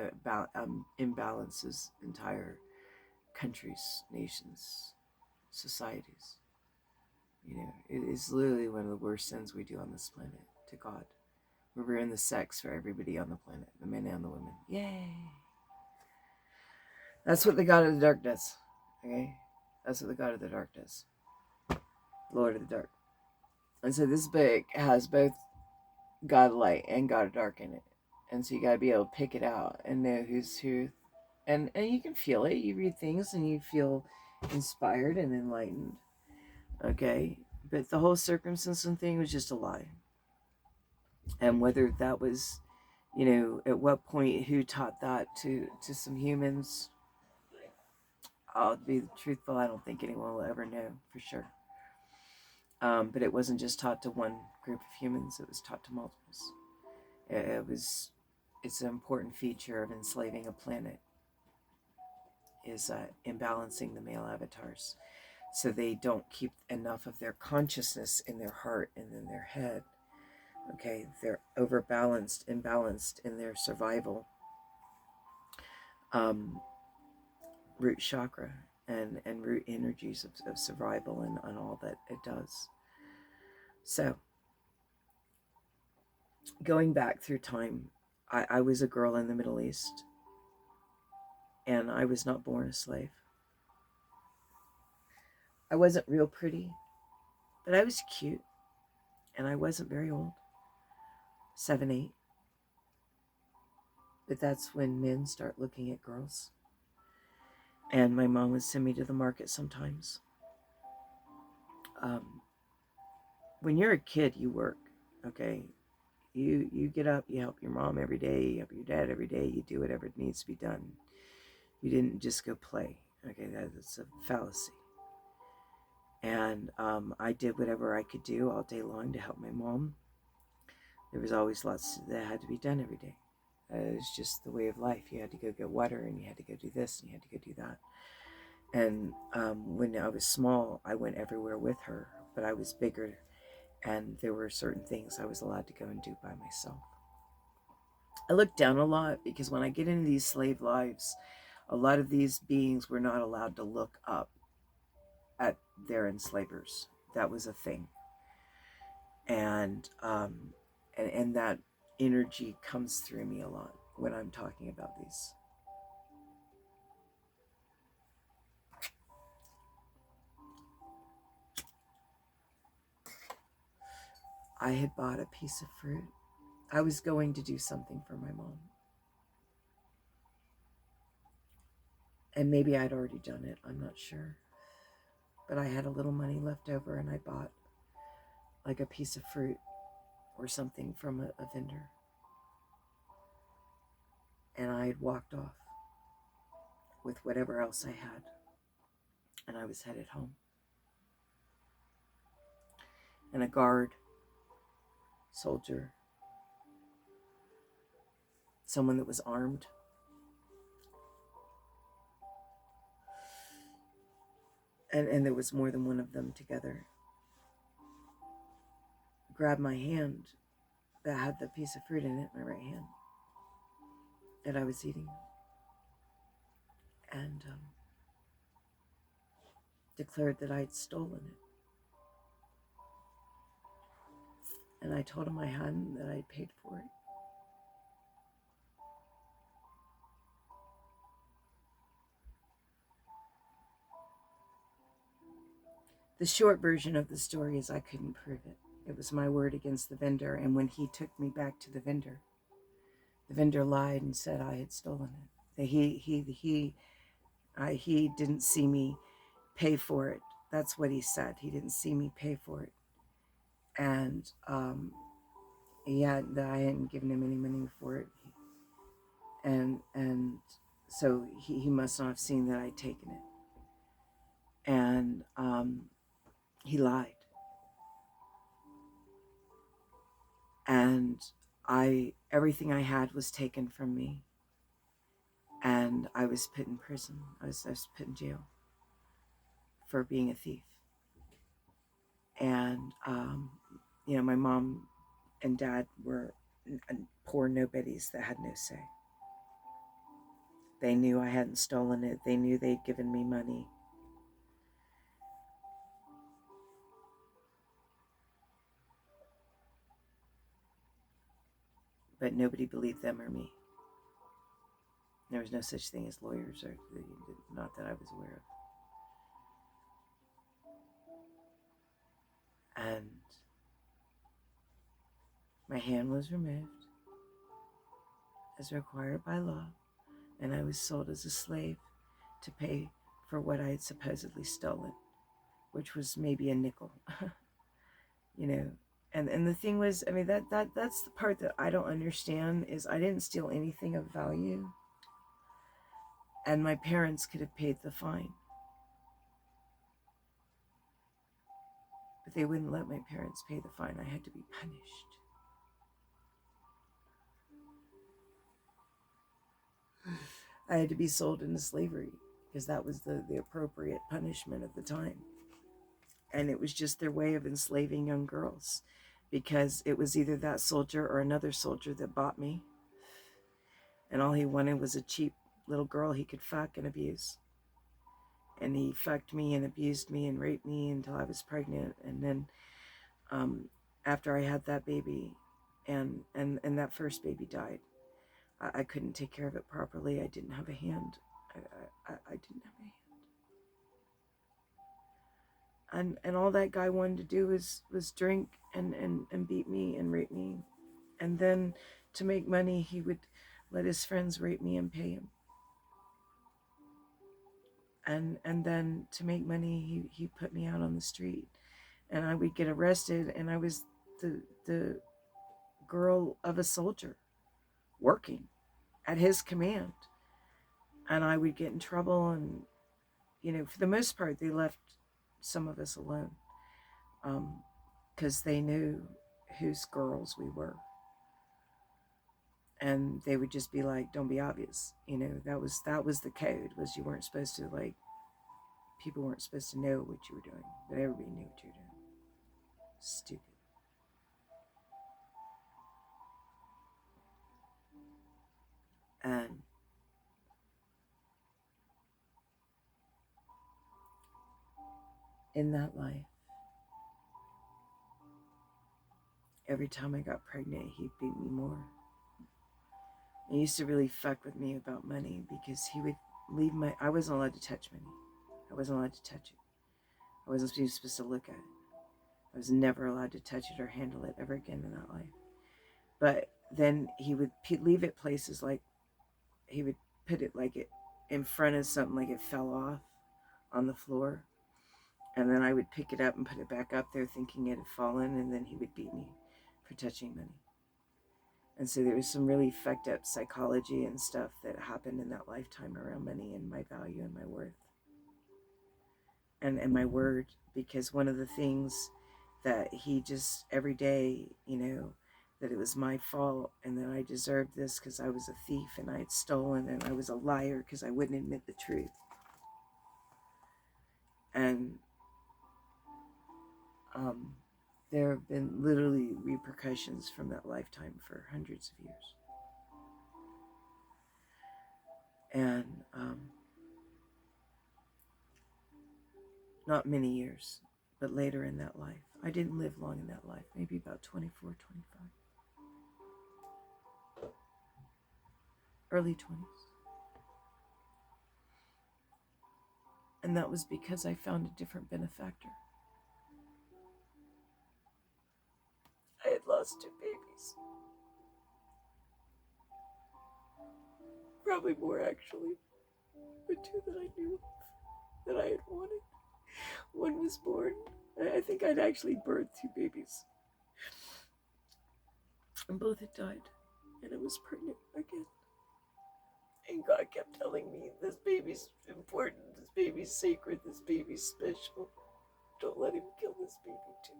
imbalances entire countries, nations, societies. You know, it is literally one of the worst sins we do on this planet to God. We ruin the sex for everybody on the planet, the men and the women. Yay! That's what the God of the Dark does. Okay? That's what the God of the Dark does. Lord of the Dark. And so this book has both God of Light and God of Dark in it. And so you gotta be able to pick it out and know who's who. And you can feel it. You read things and you feel inspired and enlightened. Okay? But the whole circumcision thing was just a lie. And whether that was, you know, at what point, who taught that to some humans, I'll be truthful, I don't think anyone will ever know for sure. But it wasn't just taught to one group of humans, it was taught to multiples. It's an important feature of enslaving a planet, is imbalancing the male avatars, so they don't keep enough of their consciousness in their heart and in their head. Okay, they're overbalanced, imbalanced in their survival root chakra and root energies of survival and all that it does. So, going back through time, I was a girl in the Middle East, and I was not born a slave. I wasn't real pretty, but I was cute, and I wasn't very old, 7, 8. But that's when men start looking at girls. And my mom would send me to the market sometimes. When you're a kid, you work, okay? You get up, you help your mom every day, you help your dad every day, you do whatever needs to be done. You didn't just go play, okay? That's a fallacy. And I did whatever I could do all day long to help my mom. There was always lots that had to be done every day. It was just the way of life. You had to go get water, and you had to go do this, and you had to go do that. And when I was small, I went everywhere with her, but I was bigger, and there were certain things I was allowed to go and do by myself. I look down a lot because when I get into these slave lives, a lot of these beings were not allowed to look up at their enslavers. That was a thing. And that energy comes through me a lot when I'm talking about these. I had bought a piece of fruit. I was going to do something for my mom. And maybe I'd already done it, I'm not sure. But I had a little money left over, and I bought like a piece of fruit or something from a vendor. And I had walked off with whatever else I had. And I was headed home. And a guard, soldier, someone that was armed, and there was more than one of them together, grabbed my hand that had the piece of fruit in it, my right hand, that I was eating, and declared that I'd stolen it. And I told him I hadn't, that I'd paid for it. The short version of the story is I couldn't prove it. It was my word against the vendor, and when he took me back to the vendor lied and said I had stolen it. That he didn't see me pay for it. That's what he said. He didn't see me pay for it, and that I hadn't given him any money for it, and so he must not have seen that I'd taken it, and he lied, and everything I had was taken from me, and I was put in prison. I was put in jail for being a thief. And my mom and dad were poor nobodies that had no say. They knew I hadn't stolen it. They knew they'd given me money. But nobody believed them or me. There was no such thing as lawyers, or not that I was aware of. And my hand was removed as required by law, and I was sold as a slave to pay for what I had supposedly stolen, which was maybe a nickel. And the thing was, I mean, that's the part that I don't understand, is I didn't steal anything of value, and my parents could have paid the fine, but they wouldn't let my parents pay the fine. I had to be punished. I had to be sold into slavery because that was the appropriate punishment at the time. And it was just their way of enslaving young girls, because it was either that soldier or another soldier that bought me. And all he wanted was a cheap little girl he could fuck and abuse. And he fucked me and abused me and raped me until I was pregnant. And then after I had that baby, and that first baby died, I couldn't take care of it properly. I didn't have a hand. I didn't have a hand. And all that guy wanted to do was drink and beat me and rape me. And then to make money, he would let his friends rape me and pay him. And then to make money, he put me out on the street. And I would get arrested, and I was the girl of a soldier working at his command. And I would get in trouble, and, for the most part, they left some of us alone, because they knew whose girls we were. And they would just be like, don't be obvious. That was the code, was you weren't supposed to, people weren't supposed to know what you were doing, but everybody knew what you were doing. Stupid. And in that life, every time I got pregnant, he'd beat me more. He used to really fuck with me about money, because he would leave I wasn't allowed to touch money. I wasn't allowed to touch it. I wasn't supposed to look at it. I was never allowed to touch it or handle it ever again in that life. But then he would leave it places, like he would put it in front of something, like it fell off on the floor. And then I would pick it up and put it back up there thinking it had fallen, and then he would beat me for touching money. And so there was some really fucked up psychology and stuff that happened in that lifetime around money and my value and my worth. And my word, because one of the things that he just every day, that it was my fault, and that I deserved this because I was a thief and I had stolen, and I was a liar because I wouldn't admit the truth. And there have been literally repercussions from that lifetime for hundreds of years. And not many years, but later in that life. I didn't live long in that life, maybe about 24, 25. Early 20s. And that was because I found a different benefactor. I had lost 2 babies. Probably more, actually. But 2 that I knew of, that I had wanted. One was born. I think I'd actually birthed 2 babies. And both had died. And I was pregnant again. And God kept telling me, this baby's important, this baby's sacred, this baby's special. Don't let him kill this baby too.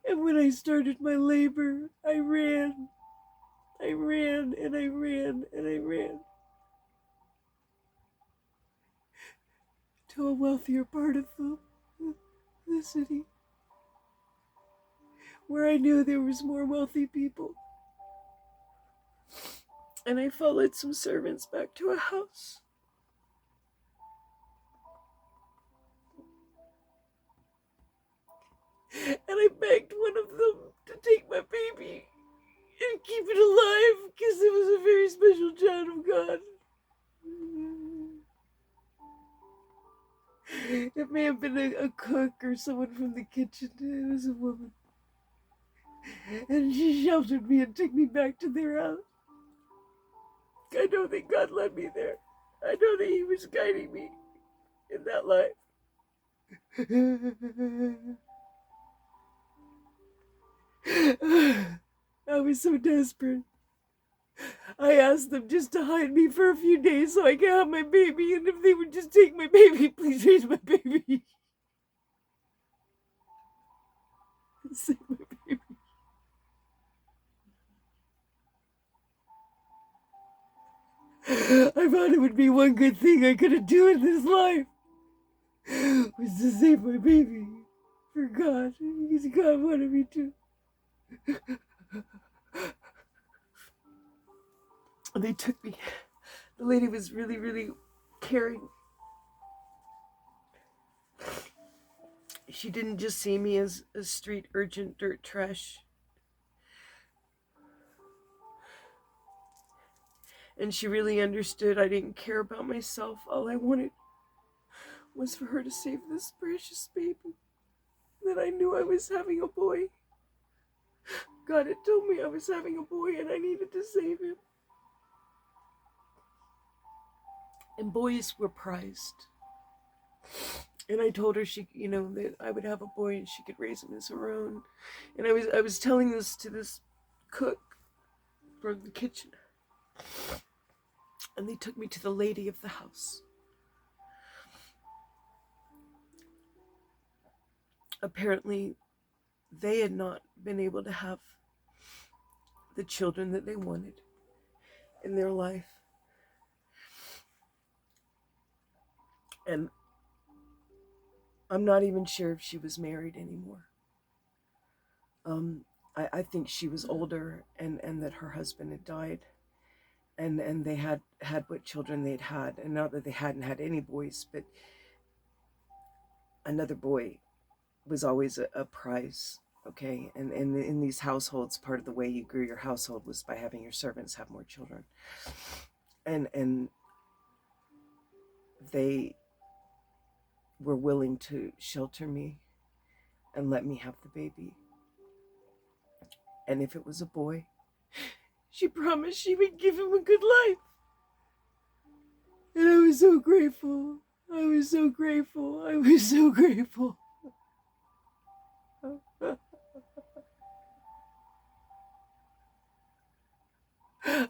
And when I started my labor, I ran. I ran and I ran and I ran to a wealthier part of the city, where I knew there was more wealthy people. And I followed some servants back to a house. And I begged one of them to take my baby and keep it alive, because it was a very special child of God. It may have been a cook or someone from the kitchen. It was a woman. And she sheltered me and took me back to their house. I know that God led me there. I know that He was guiding me in that life. I was so desperate. I asked them just to hide me for a few days so I could have my baby, and if they would just take my baby, please raise my baby. Save my baby. I thought it would be one good thing I could do in this life was to save my baby. For God, because God wanted me to. And they took me. The lady was really, really caring. She didn't just see me as a street urgent dirt trash. And she really understood I didn't care about myself. All I wanted was for her to save this precious baby. That I knew I was having a boy. God had told me I was having a boy and I needed to save him. And boys were prized. And I told her that I would have a boy and she could raise him as her own. And I was telling this to this cook from the kitchen. And they took me to the lady of the house. Apparently, they had not been able to have the children that they wanted in their life. And I'm not even sure if she was married anymore. I think she was older and that her husband had died. And they had what children they'd had. And not that they hadn't had any boys, but another boy was always a prize. Okay, and in these households, part of the way you grew your household was by having your servants have more children. And they were willing to shelter me and let me have the baby. And if it was a boy, she promised she would give him a good life. And I was so grateful. I was so grateful. I was so grateful.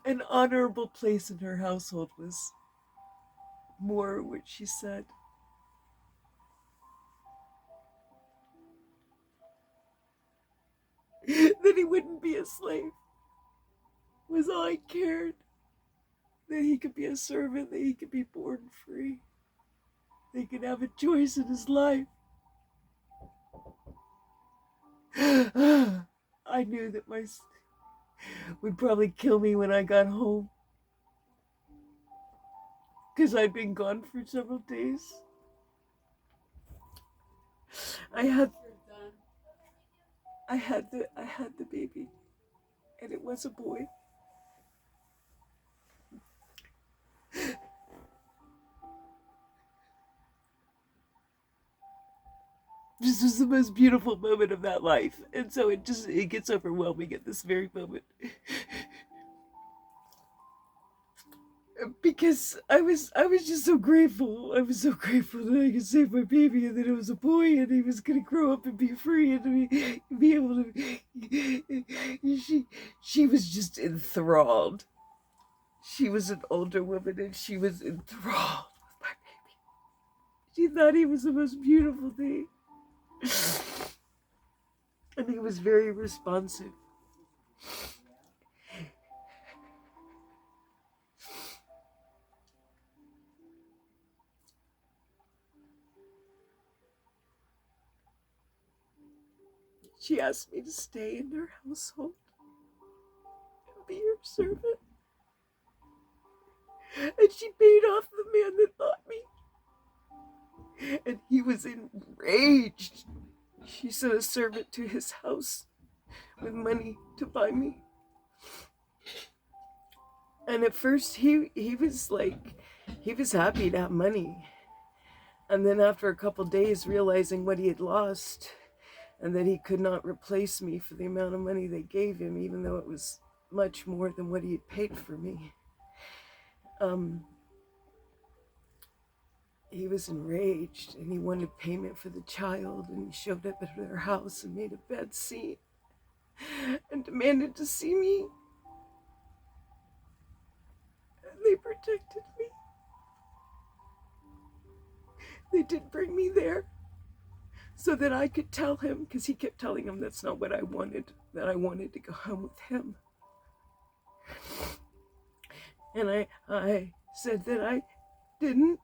An honorable place in her household was more what she said. That he wouldn't be a slave was all I cared. That he could be a servant, that he could be born free. That he could have a choice in his life. I knew that my would probably kill me when I got home. Because I'd been gone for several days. I had the baby. And it was a boy. This was the most beautiful moment of that life. And so it gets overwhelming at this very moment. Because I was just so grateful. I was so grateful that I could save my baby and that it was a boy and he was going to grow up and be free and be able to... She was just enthralled. She was an older woman and she was enthralled with my baby. She thought he was the most beautiful thing. And he was very responsive. She asked me to stay in her household and be her servant. And she paid off the man that bought me. And he was enraged. She sent a servant to his house with money to buy me. And at first he was happy to have money. And then after a couple days, realizing what he had lost and that he could not replace me for the amount of money they gave him, even though it was much more than what he had paid for me, he was enraged and he wanted payment for the child, and he showed up at their house and made a bad scene and demanded to see me. And they protected me. They did bring me there so that I could tell him, because he kept telling him that's not what I wanted, that I wanted to go home with him. And I said that I didn't,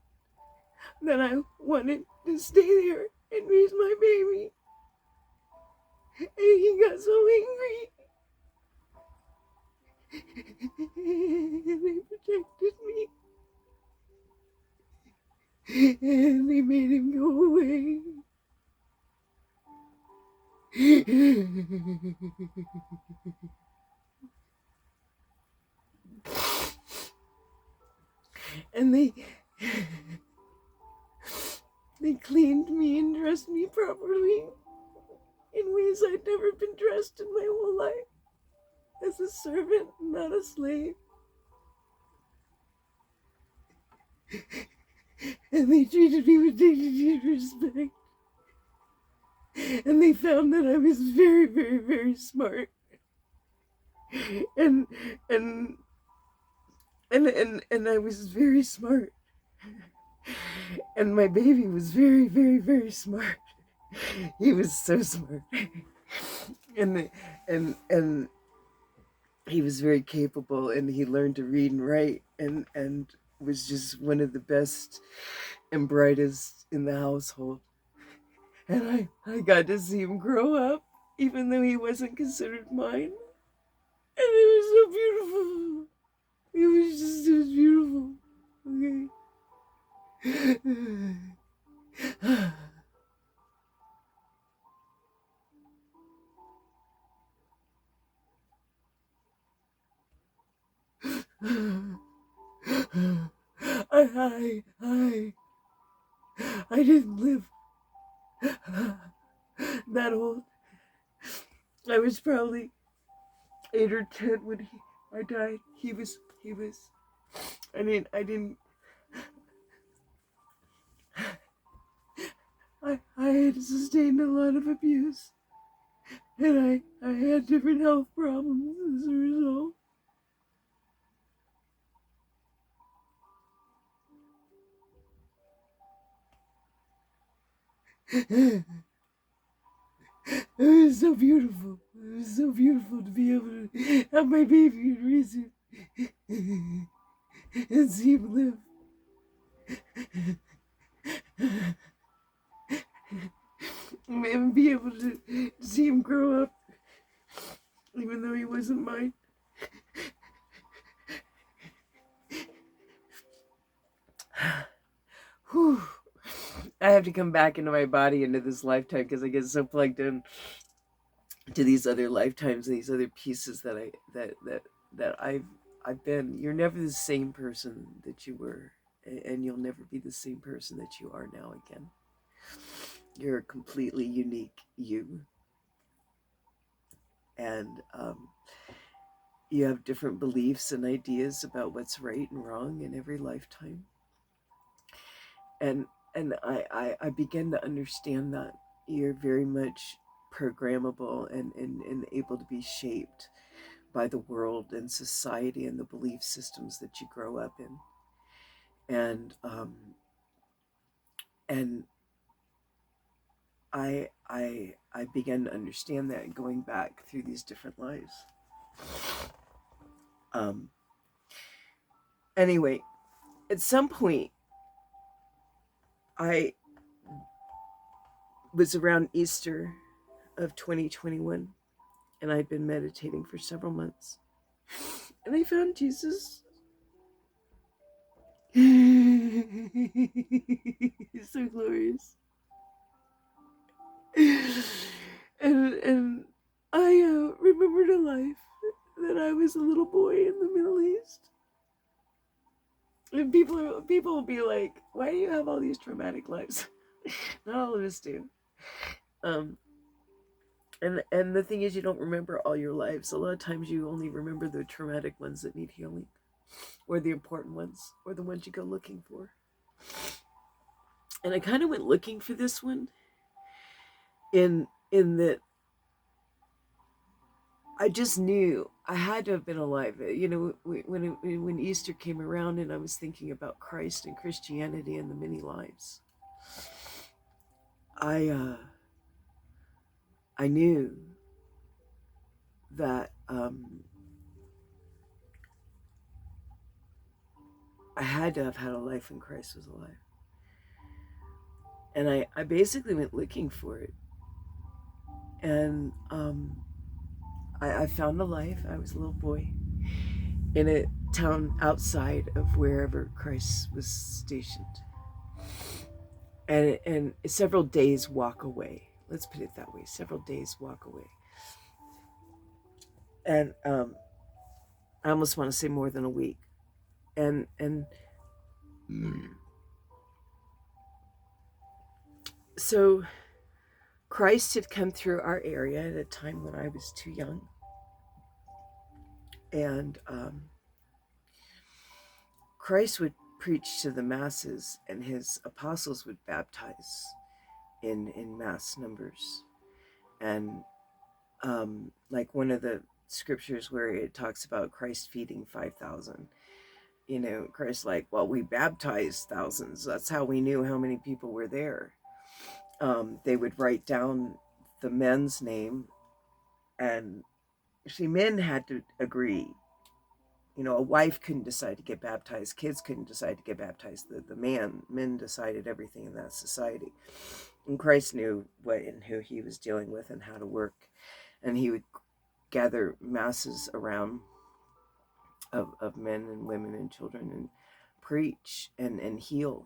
that I wanted to stay there and raise my baby. And he got so angry. And they protected me. And they made him go away. And they cleaned me and dressed me properly in ways I'd never been dressed in my whole life, as a servant, not a slave. And they treated me with dignity and respect. And they found that I was very, very, very smart. And I was very smart. And my baby was very, very, very smart. He was so smart. And he was very capable, and he learned to read and write, and was just one of the best and brightest in the household. And I got to see him grow up, even though he wasn't considered mine. And it was so beautiful. It was beautiful. Okay. I didn't live that old. I was probably 8 or 10 when I died. I had sustained a lot of abuse, and I had different health problems as a result. It was so beautiful. It was so beautiful to be able to have my baby and raise him and see him live. And be able to see him grow up, even though he wasn't mine. Whew. I have to come back into my body, into this lifetime, because I get so plugged in to these other lifetimes, these other pieces that I've been. You're never the same person that you were, and you'll never be the same person that you are now again. You're a completely unique you, and you have different beliefs and ideas about what's right and wrong in every lifetime. And I begin to understand that you're very much programmable and able to be shaped by the world and society and the belief systems that you grow up in. And I began to understand that going back through these different lives. Anyway, at some point, I was around Easter of 2021, and I'd been meditating for several months, and I found Jesus. He's so glorious. And I remembered a life that I was a little boy in the Middle East. And people will be like, why do you have all these traumatic lives? Not all of us do. And the thing is, you don't remember all your lives. A lot of times you only remember the traumatic ones that need healing, or the important ones, or the ones you go looking for. And I kind of went looking for this one in that I just knew I had to have been alive. When Easter came around and I was thinking about Christ and Christianity and the many lives, I knew that I had to have had a life when Christ was alive. And I basically went looking for it. And I found a life. I was a little boy in a town outside of wherever Christ was stationed. And several days walk away. Let's put it that way. Several days walk away. And I almost want to say more than a week. And so Christ had come through our area at a time when I was too young. And Christ would preach to the masses, and his apostles would baptize in mass numbers. And like one of the scriptures where it talks about Christ feeding 5,000, Christ like, well, we baptized thousands. That's how we knew how many people were there. They would write down the men's name, and see, men had to agree. A wife couldn't decide to get baptized. Kids couldn't decide to get baptized. Men decided everything in that society. And Christ knew what and who he was dealing with and how to work. And he would gather masses around of men and women and children and preach and heal.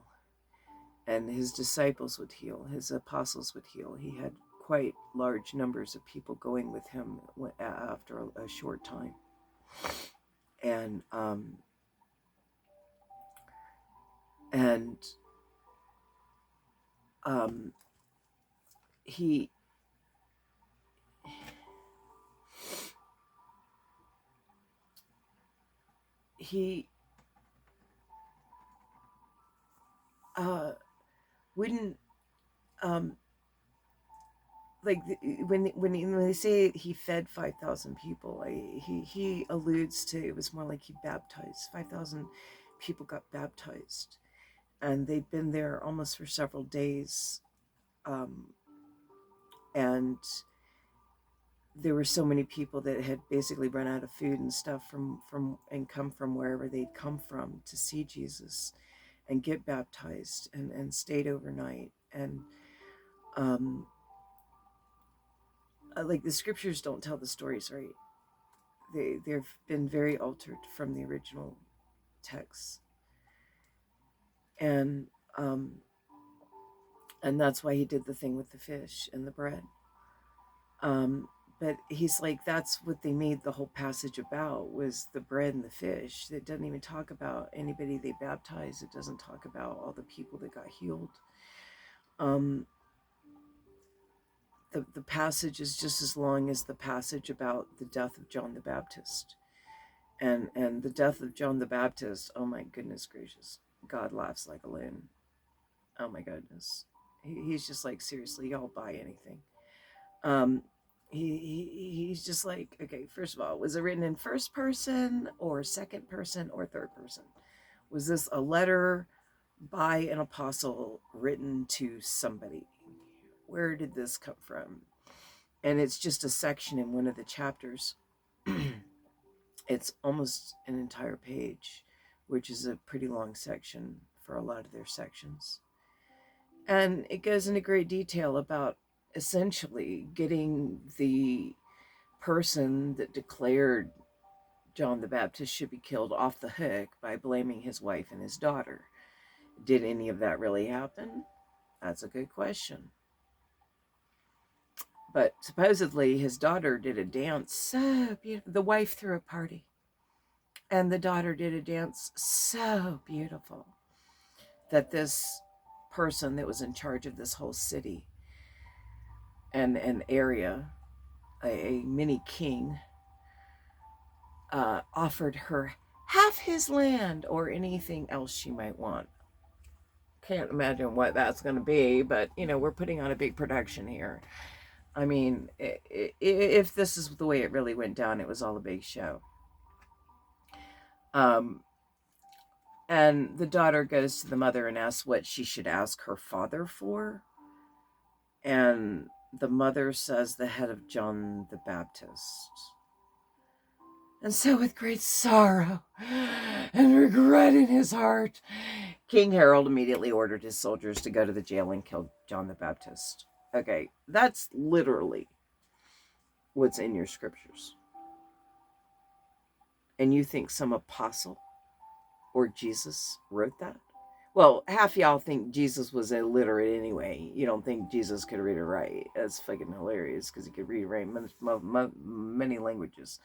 And his disciples would heal. His apostles would heal. He had quite large numbers of people going with him after a short time. And he wouldn't like when they say he fed 5,000 people, he alludes to it was more like he baptized 5,000 people got baptized, and they'd been there almost for several days, and there were so many people that had basically run out of food and stuff and come from wherever they'd come from to see Jesus and get baptized and stayed overnight. And like the scriptures don't tell the stories right. They've been very altered from the original texts, and that's why he did the thing with the fish and the bread. But he's like, that's what they made the whole passage about, was the bread and the fish. It doesn't even talk about anybody they baptized. It doesn't talk about all the people that got healed. The passage is just as long as the passage about the death of John the Baptist. And the death of John the Baptist, oh my goodness gracious, God laughs like a loon. Oh my goodness. He's just like, seriously, y'all buy anything. He's just like, okay, first of all, was it written in first person or second person or third person? Was this a letter by an apostle written to somebody? Where did this come from? And it's just a section in one of the chapters. It's almost an entire page, which is a pretty long section for a lot of their sections. And it goes into great detail about essentially getting the person that declared John the Baptist should be killed off the hook by blaming his wife and his daughter. Did any of that really happen? That's a good question. But supposedly his daughter did a dance so beautiful. The wife threw a party, and the daughter did a dance so beautiful that this person that was in charge of this whole city and an area, a mini king, offered her half his land or anything else she might want. can't imagine what that's going to be, but you know, we're putting on a big production here. I mean, if this is the way it really went down, it was all a big show. And the daughter goes to the mother and asks what she should ask her father for. And the mother says the head of John the Baptist. And so with great sorrow and regret in his heart, King Harold immediately ordered his soldiers to go to the jail and kill John the Baptist. Okay, that's literally what's in your scriptures. And you think some apostle or Jesus wrote that? Well, half y'all think Jesus was illiterate anyway. You don't think Jesus could read or write. That's fucking hilarious, because he could read and write many languages.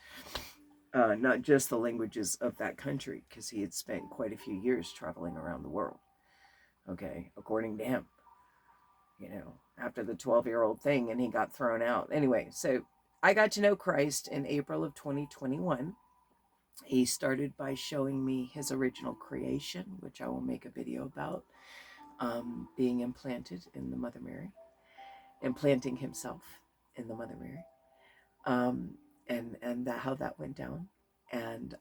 Not just the languages of that country, because he had spent quite a few years traveling around the world. Okay, according to him. You know, after the 12-year-old thing, and he got thrown out. Anyway, so I got to know Christ in April of 2021. He started by showing me his original creation, which I will make a video about, being implanted in the Mother Mary, implanting himself in the Mother Mary, and how that went down, and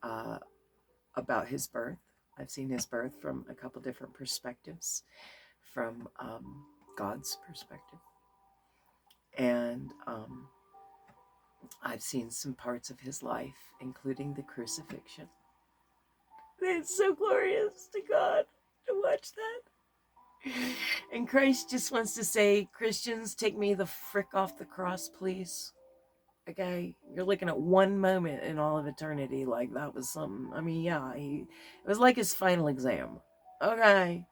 about his birth. I've seen his birth from a couple different perspectives, from God's perspective, and I've seen some parts of his life, including the crucifixion. It's so glorious to God to watch that. And Christ just wants to say, Christians, take me the frick off the cross, please. Okay? You're looking at one moment in all of eternity. Like, that was something. I mean, yeah, it was like his final exam. Okay?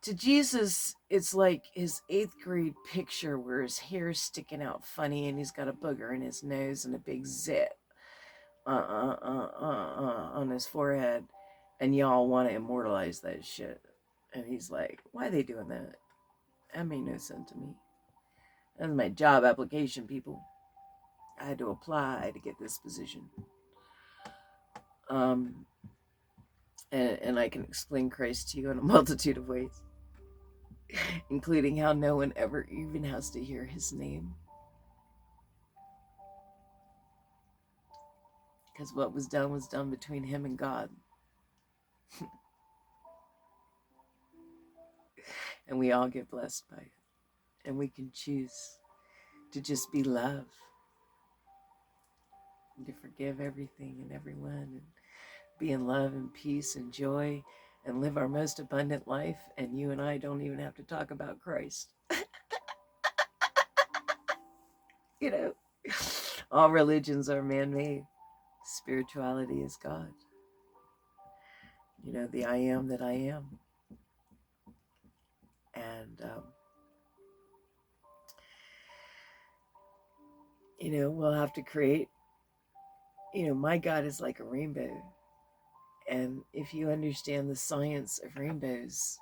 To Jesus, it's like his 8th grade picture where his hair's sticking out funny and he's got a booger in his nose and a big zit on his forehead, and y'all want to immortalize that shit. And he's like, why are they doing that? That made no sense to me. That's my job application, people. I had to apply to get this position. And I can explain Christ to you in a multitude of ways, including how no one ever even has to hear his name. Because what was done between him and God. And we all get blessed by it. And we can choose to just be love. And to forgive everything and everyone. And be in love and peace and joy. And live our most abundant life. And you and I don't even have to talk about Christ. You know, all religions are man-made. Spirituality is God. You know, the I am that I am. And, you know, we'll have to create, you know, my God is like a rainbow. And if you understand the science of rainbows,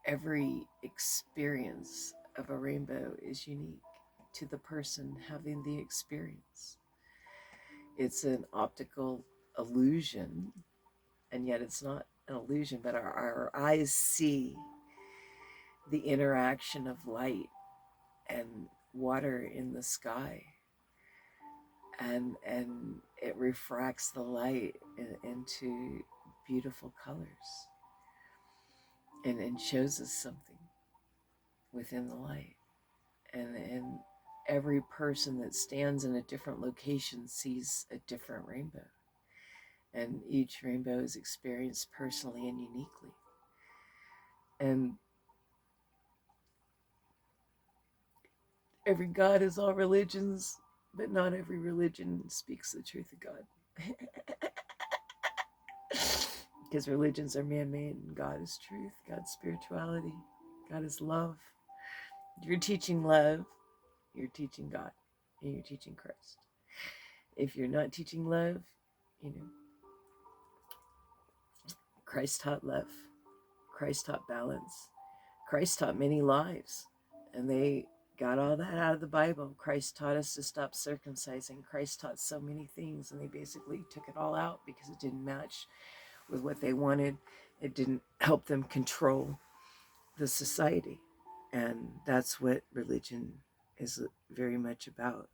every experience of a rainbow is unique to the person having the experience. It's an optical illusion, and yet it's not an illusion, but our eyes see the interaction of light and water in the sky, and it refracts the light into beautiful colors, and shows us something within the light, and every person that stands in a different location sees a different rainbow, and each rainbow is experienced personally and uniquely. And every God is all religions, but not every religion speaks the truth of God. Because religions are man-made, and God is truth, God's spirituality, God is love. If you're teaching love, you're teaching God, and you're teaching Christ. If you're not teaching love, you know, Christ taught love. Christ taught balance. Christ taught many lives, and they got all that out of the Bible. Christ taught us to stop circumcising. Christ taught so many things, and they basically took it all out because it didn't match with what they wanted. It didn't help them control the society. And that's what religion is very much about.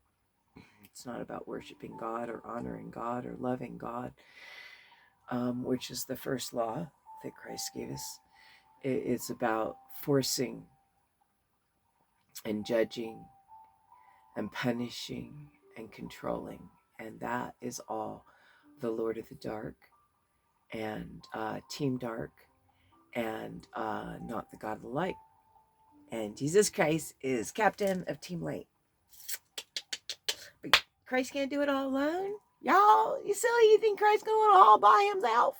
It's not about worshiping God or honoring God or loving God, which is the first law that Christ gave us. It's about forcing and judging and punishing and controlling. And that is all the Lord of the Dark and Team Dark and not the God of the Light. And Jesus Christ is captain of Team Light. But Christ can't do it all alone. Y'all, you silly, you think Christ's going all by himself?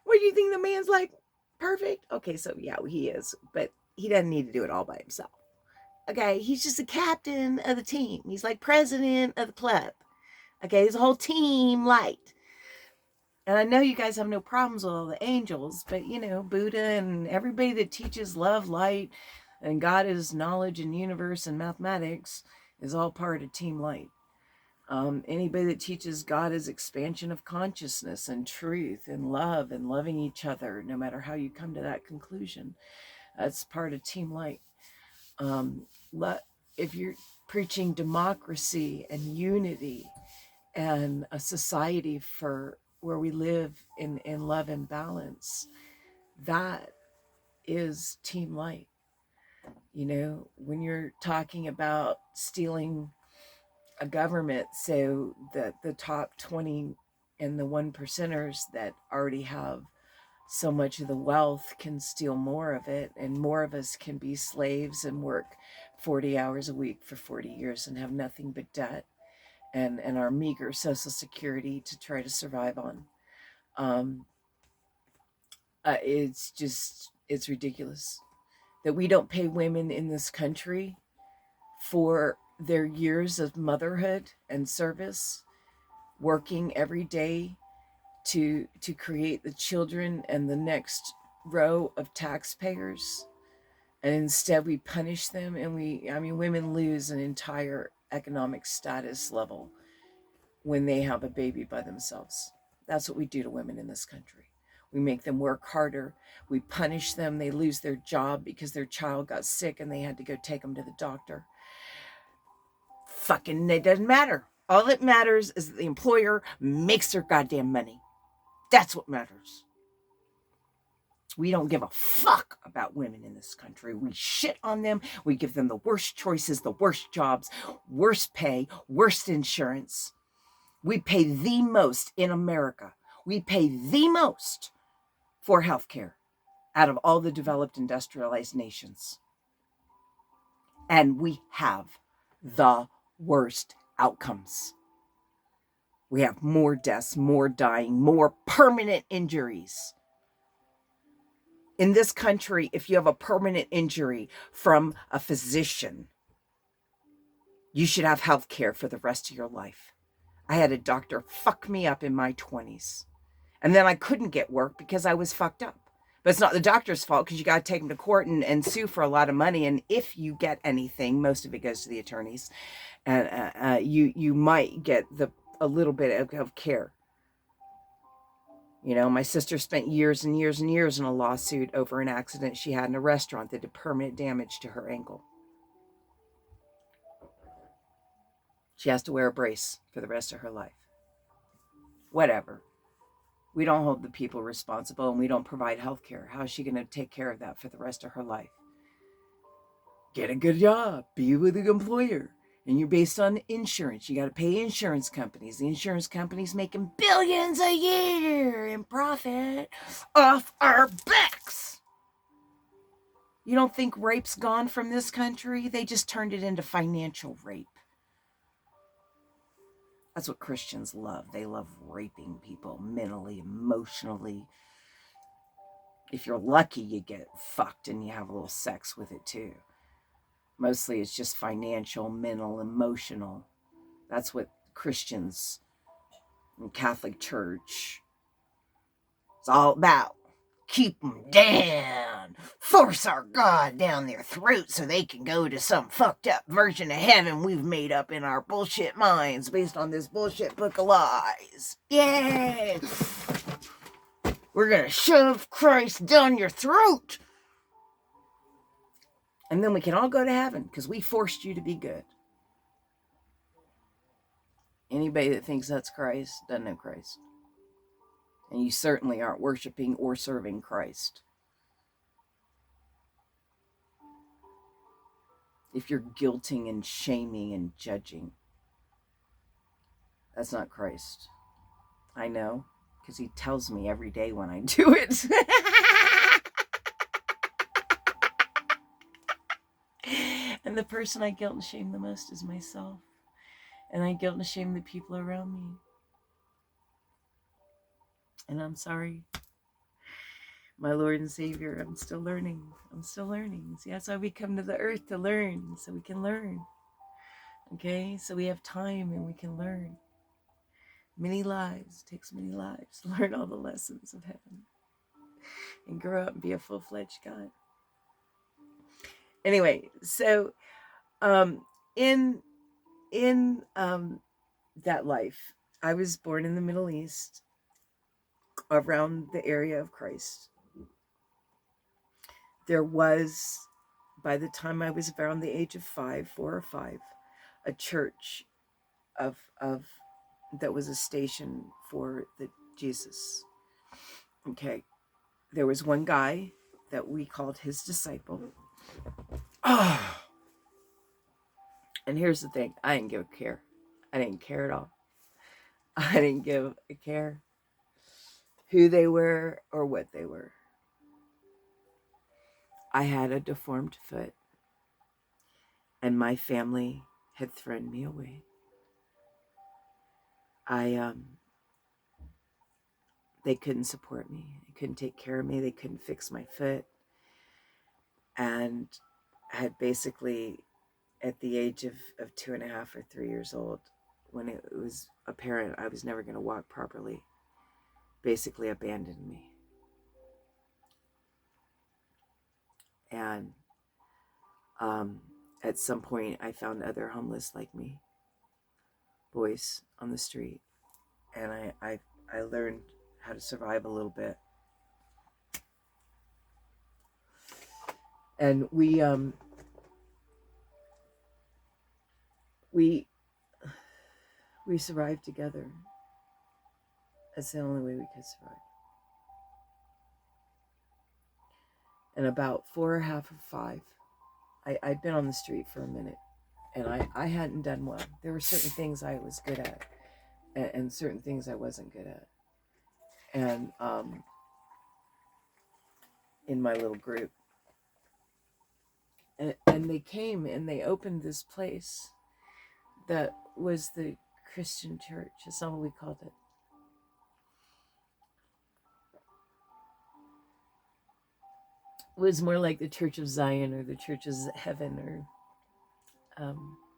What do you think, the man's like perfect? Okay, so yeah, he is, but he doesn't need to do it all by himself. Okay, he's just the captain of the team. He's like president of the club. Okay, there's a whole team light. And I know you guys have no problems with all the angels, but you know, Buddha and everybody that teaches love, light, and God is knowledge and universe and mathematics is all part of Team Light. Anybody that teaches God is expansion of consciousness and truth and love and loving each other, no matter how you come to that conclusion, that's part of Team Light. If you're preaching democracy and unity and a society for where we live in love and balance, that is Team Light. You know, when you're talking about stealing a government so that the top 20 and the 1%ers that already have so much of the wealth can steal more of it, and more of us can be slaves and work 40 hours a week for 40 years and have nothing but debt and our meager Social Security to try to survive on. It's ridiculous that we don't pay women in this country for their years of motherhood and service, working every day to create the children and the next row of taxpayers. And instead we punish them, and women lose an entire economic status level when they have a baby by themselves. That's what we do to women in this country. We make them work harder. We punish them. They lose their job because their child got sick and they had to go take them to the doctor. Fucking, it doesn't matter. All that matters is that the employer makes their goddamn money. That's what matters. We don't give a fuck about women in this country. We shit on them. We give them the worst choices, the worst jobs, worst pay, worst insurance. We pay the most in America. We pay the most for healthcare out of all the developed industrialized nations. And we have the worst outcomes. We have more deaths, more dying, more permanent injuries. In this country, if you have a permanent injury from a physician, you should have health care for the rest of your life. I had a doctor fuck me up in my 20s. And then I couldn't get work because I was fucked up. But it's not the doctor's fault, because you got to take them to court and sue for a lot of money. And if you get anything, most of it goes to the attorneys. And you might get a little bit of care. You know, my sister spent years and years and years in a lawsuit over an accident she had in a restaurant that did permanent damage to her ankle. She has to wear a brace for the rest of her life. Whatever. We don't hold the people responsible, and we don't provide health care. How is she going to take care of that for the rest of her life? Get a good job. Be with an employer. And you're based on insurance. You got to pay insurance companies. The insurance companies making billions a year in profit off our backs. You don't think rape's gone from this country? They just turned it into financial rape. That's what Christians love. They love raping people mentally, emotionally. If you're lucky, you get fucked and you have a little sex with it too. Mostly it's just financial, mental, emotional. That's what Christians and Catholic Church is all about. Keep them down. Force our God down their throat so they can go to some fucked up version of heaven we've made up in our bullshit minds based on this bullshit book of lies. Yay! We're gonna shove Christ down your throat. And then we can all go to heaven because we forced you to be good. Anybody that thinks that's Christ doesn't know Christ. And you certainly aren't worshiping or serving Christ. If you're guilting and shaming and judging, that's not Christ. I know, because he tells me every day when I do it. And the person I guilt and shame the most is myself. And I guilt and shame the people around me. And I'm sorry. My Lord and Savior, I'm still learning. I'm still learning. See, that's why we come to the earth, to learn, so we can learn. Okay? So we have time and we can learn. Many lives, takes many lives to learn all the lessons of heaven and grow up and be a full-fledged God. Anyway, so in that life, I was born in the Middle East, around the area of Christ. There was, by the time I was around the age of 4 or 5, a church of that was a station for the Jesus. Okay, there was one guy that we called his disciple. Oh. And here's the thing, I didn't give a care. I didn't care at all. I didn't give a care who they were or what they were. I had a deformed foot, and my family had thrown me away. They couldn't support me. They couldn't take care of me. They couldn't fix my foot. And I had basically, at the age of 2.5 or 3 years old, when it was apparent I was never going to walk properly, basically abandoned me. And at some point, I found other homeless like me, boys on the street, and I learned how to survive a little bit. And we survived together. That's the only way we could survive. And about 4 or half of 5, I'd been on the street for a minute, and I hadn't done well. There were certain things I was good at, and certain things I wasn't good at. And in my little group, and they came and they opened this place that was the Christian church. That's not what we called it. It was more like the Church of Zion or the Church of Heaven, or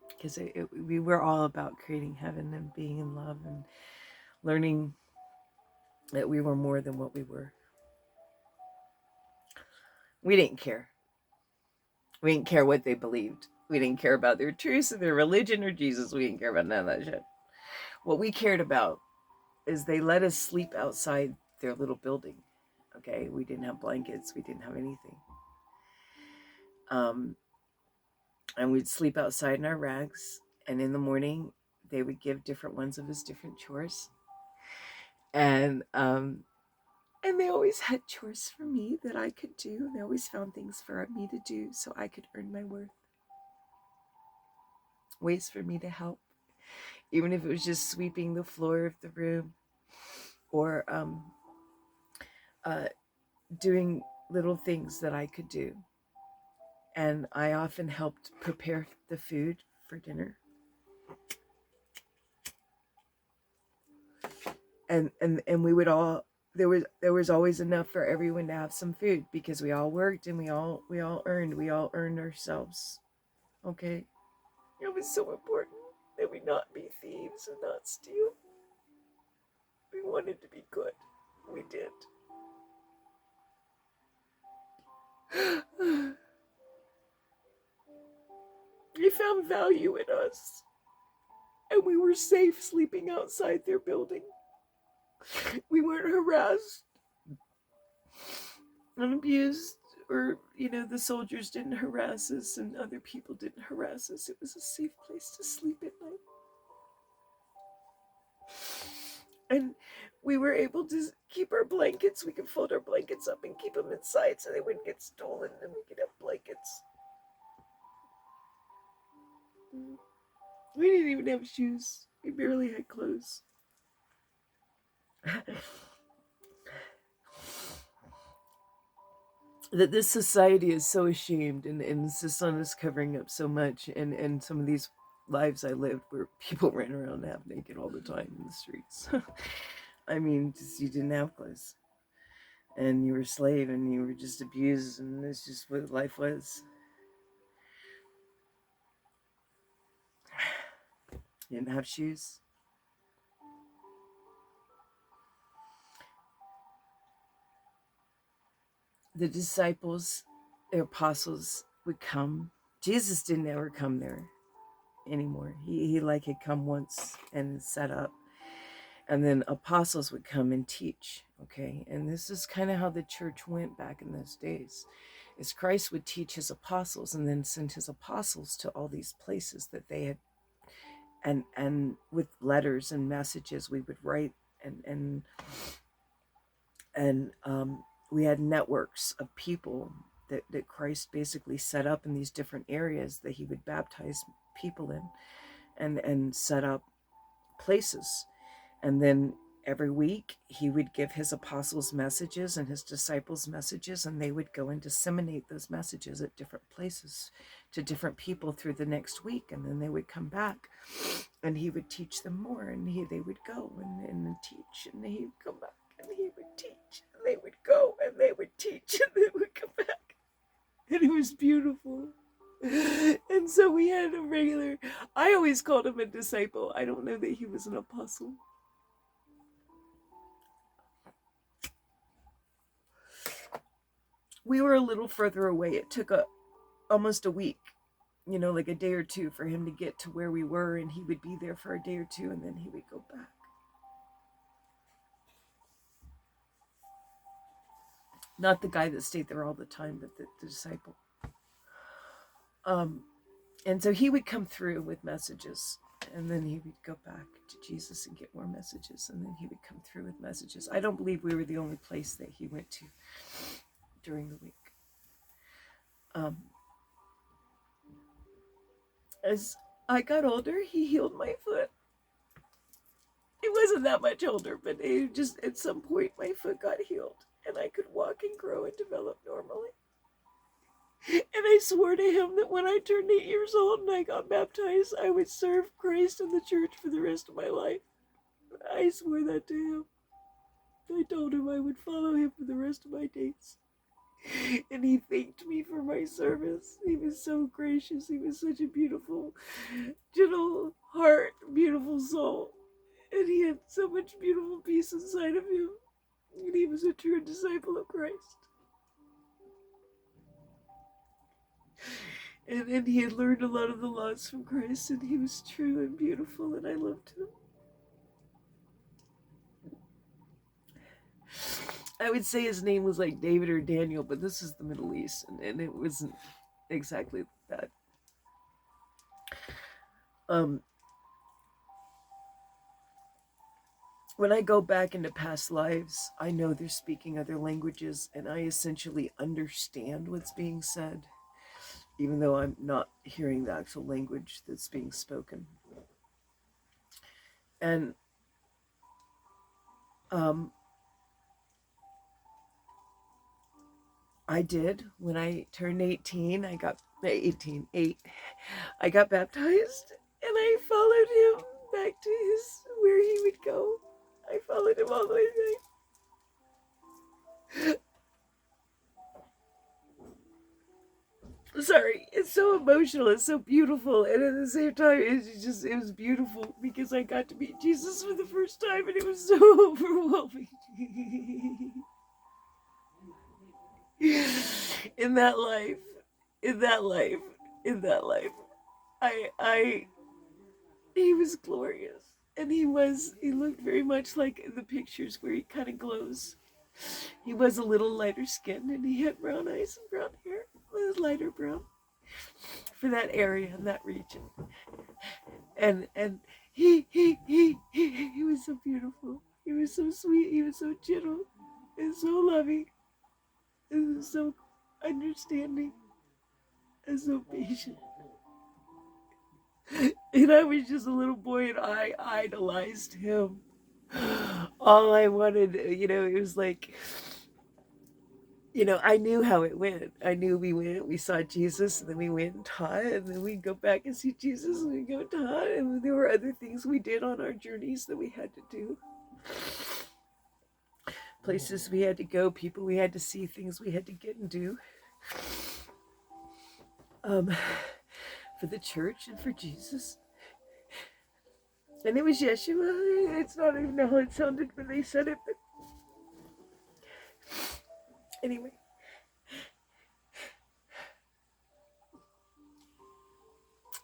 because we were all about creating heaven and being in love and learning that we were more than what we were. We didn't care. We didn't care what they believed. We didn't care about their truths or their religion or Jesus. We didn't care about none of that shit. What we cared about is they let us sleep outside their little building. Okay, we didn't have blankets. We didn't have anything. And we'd sleep outside in our rags. And in the morning, they would give different ones of us different chores. And they always had chores for me that I could do. They always found things for me to do so I could earn my worth. Ways for me to help. Even if it was just sweeping the floor of the room, or doing little things that I could do. And I often helped prepare the food for dinner. And we would all, there was always enough for everyone to have some food, because we all worked and we all earned ourselves. Okay? It was so important that we not be thieves and not steal. We wanted to be good. We did. They found value in us, and we were safe sleeping outside their building. We weren't harassed and abused where, you know, the soldiers didn't harass us and other people didn't harass us. It was a safe place to sleep at night. And we were able to keep our blankets. We could fold our blankets up and keep them inside so they wouldn't get stolen, and we could have blankets. We didn't even have shoes. We barely had clothes. That this society is so ashamed and insists on us covering up so much, and some of these lives I lived where people ran around half naked all the time in the streets. I mean, just, you didn't have clothes. And you were a slave and you were just abused, and that's just what life was. You didn't have shoes. The disciples, the apostles would come. Jesus didn't ever come there anymore. He like had come once and set up. And then apostles would come and teach, okay? And this is kind of how the church went back in those days. Is Christ would teach his apostles and then send his apostles to all these places that they had, and with letters and messages we would write, and we had networks of people that Christ basically set up in these different areas that he would baptize people in, and set up places. And then every week he would give his apostles messages and his disciples messages, and they would go and disseminate those messages at different places to different people through the next week. And then they would come back and he would teach them more, and they would go and teach, and he would come back and he would teach, and they would go and they would teach, and they would come back. And it was beautiful. And so we had a regular, I always called him a disciple. I don't know that he was an apostle. We were a little further away. It took almost a week, you know, like a day or two for him to get to where we were, and he would be there for a day or two and then he would go back. Not the guy that stayed there all the time, but the disciple. And so he would come through with messages, and then he would go back to Jesus and get more messages, and then he would come through with messages. I don't believe we were the only place that he went to during the week. As I got older, he healed my foot. It wasn't that much older, but it just, at some point my foot got healed and I could walk and grow and develop normally. And I swore to him that when I turned 8 years old and I got baptized, I would serve Christ in the church for the rest of my life. I swore that to him. I told him I would follow him for the rest of my days. And he thanked me for my service. He was so gracious. He was such a beautiful, gentle heart, beautiful soul. And he had so much beautiful peace inside of him. And he was a true disciple of Christ. And he had learned a lot of the laws from Christ, and he was true and beautiful, and I loved him. I would say his name was like David or Daniel, but this is the Middle East, and it wasn't exactly that. When I go back into past lives, I know they're speaking other languages, and I essentially understand what's being said, even though I'm not hearing the actual language that's being spoken. And I did, when I turned 18, I got baptized, and I followed him back to where he would go. I followed him all the way back. Sorry, it's so emotional, it's so beautiful, and at the same time, it was beautiful because I got to meet Jesus for the first time, and it was so overwhelming. In that life, he was glorious, and he looked very much like in the pictures where he kind of glows. He was a little lighter skinned, and he had brown eyes and brown hair. It was lighter brown for that area and that region. And he was so beautiful. He was so sweet. He was so gentle and so loving and so understanding and so patient. And I was just a little boy, and I idolized him. All I wanted, it was like, I knew how it went. I knew we saw Jesus, and then we went and taught, and then we'd go back and see Jesus, and we'd go and taught, and there were other things we did on our journeys that we had to do. Places we had to go, people we had to see, things we had to get and do. For the church and for Jesus. And it was Yeshua. It's not even how it sounded when they said it, but anyway.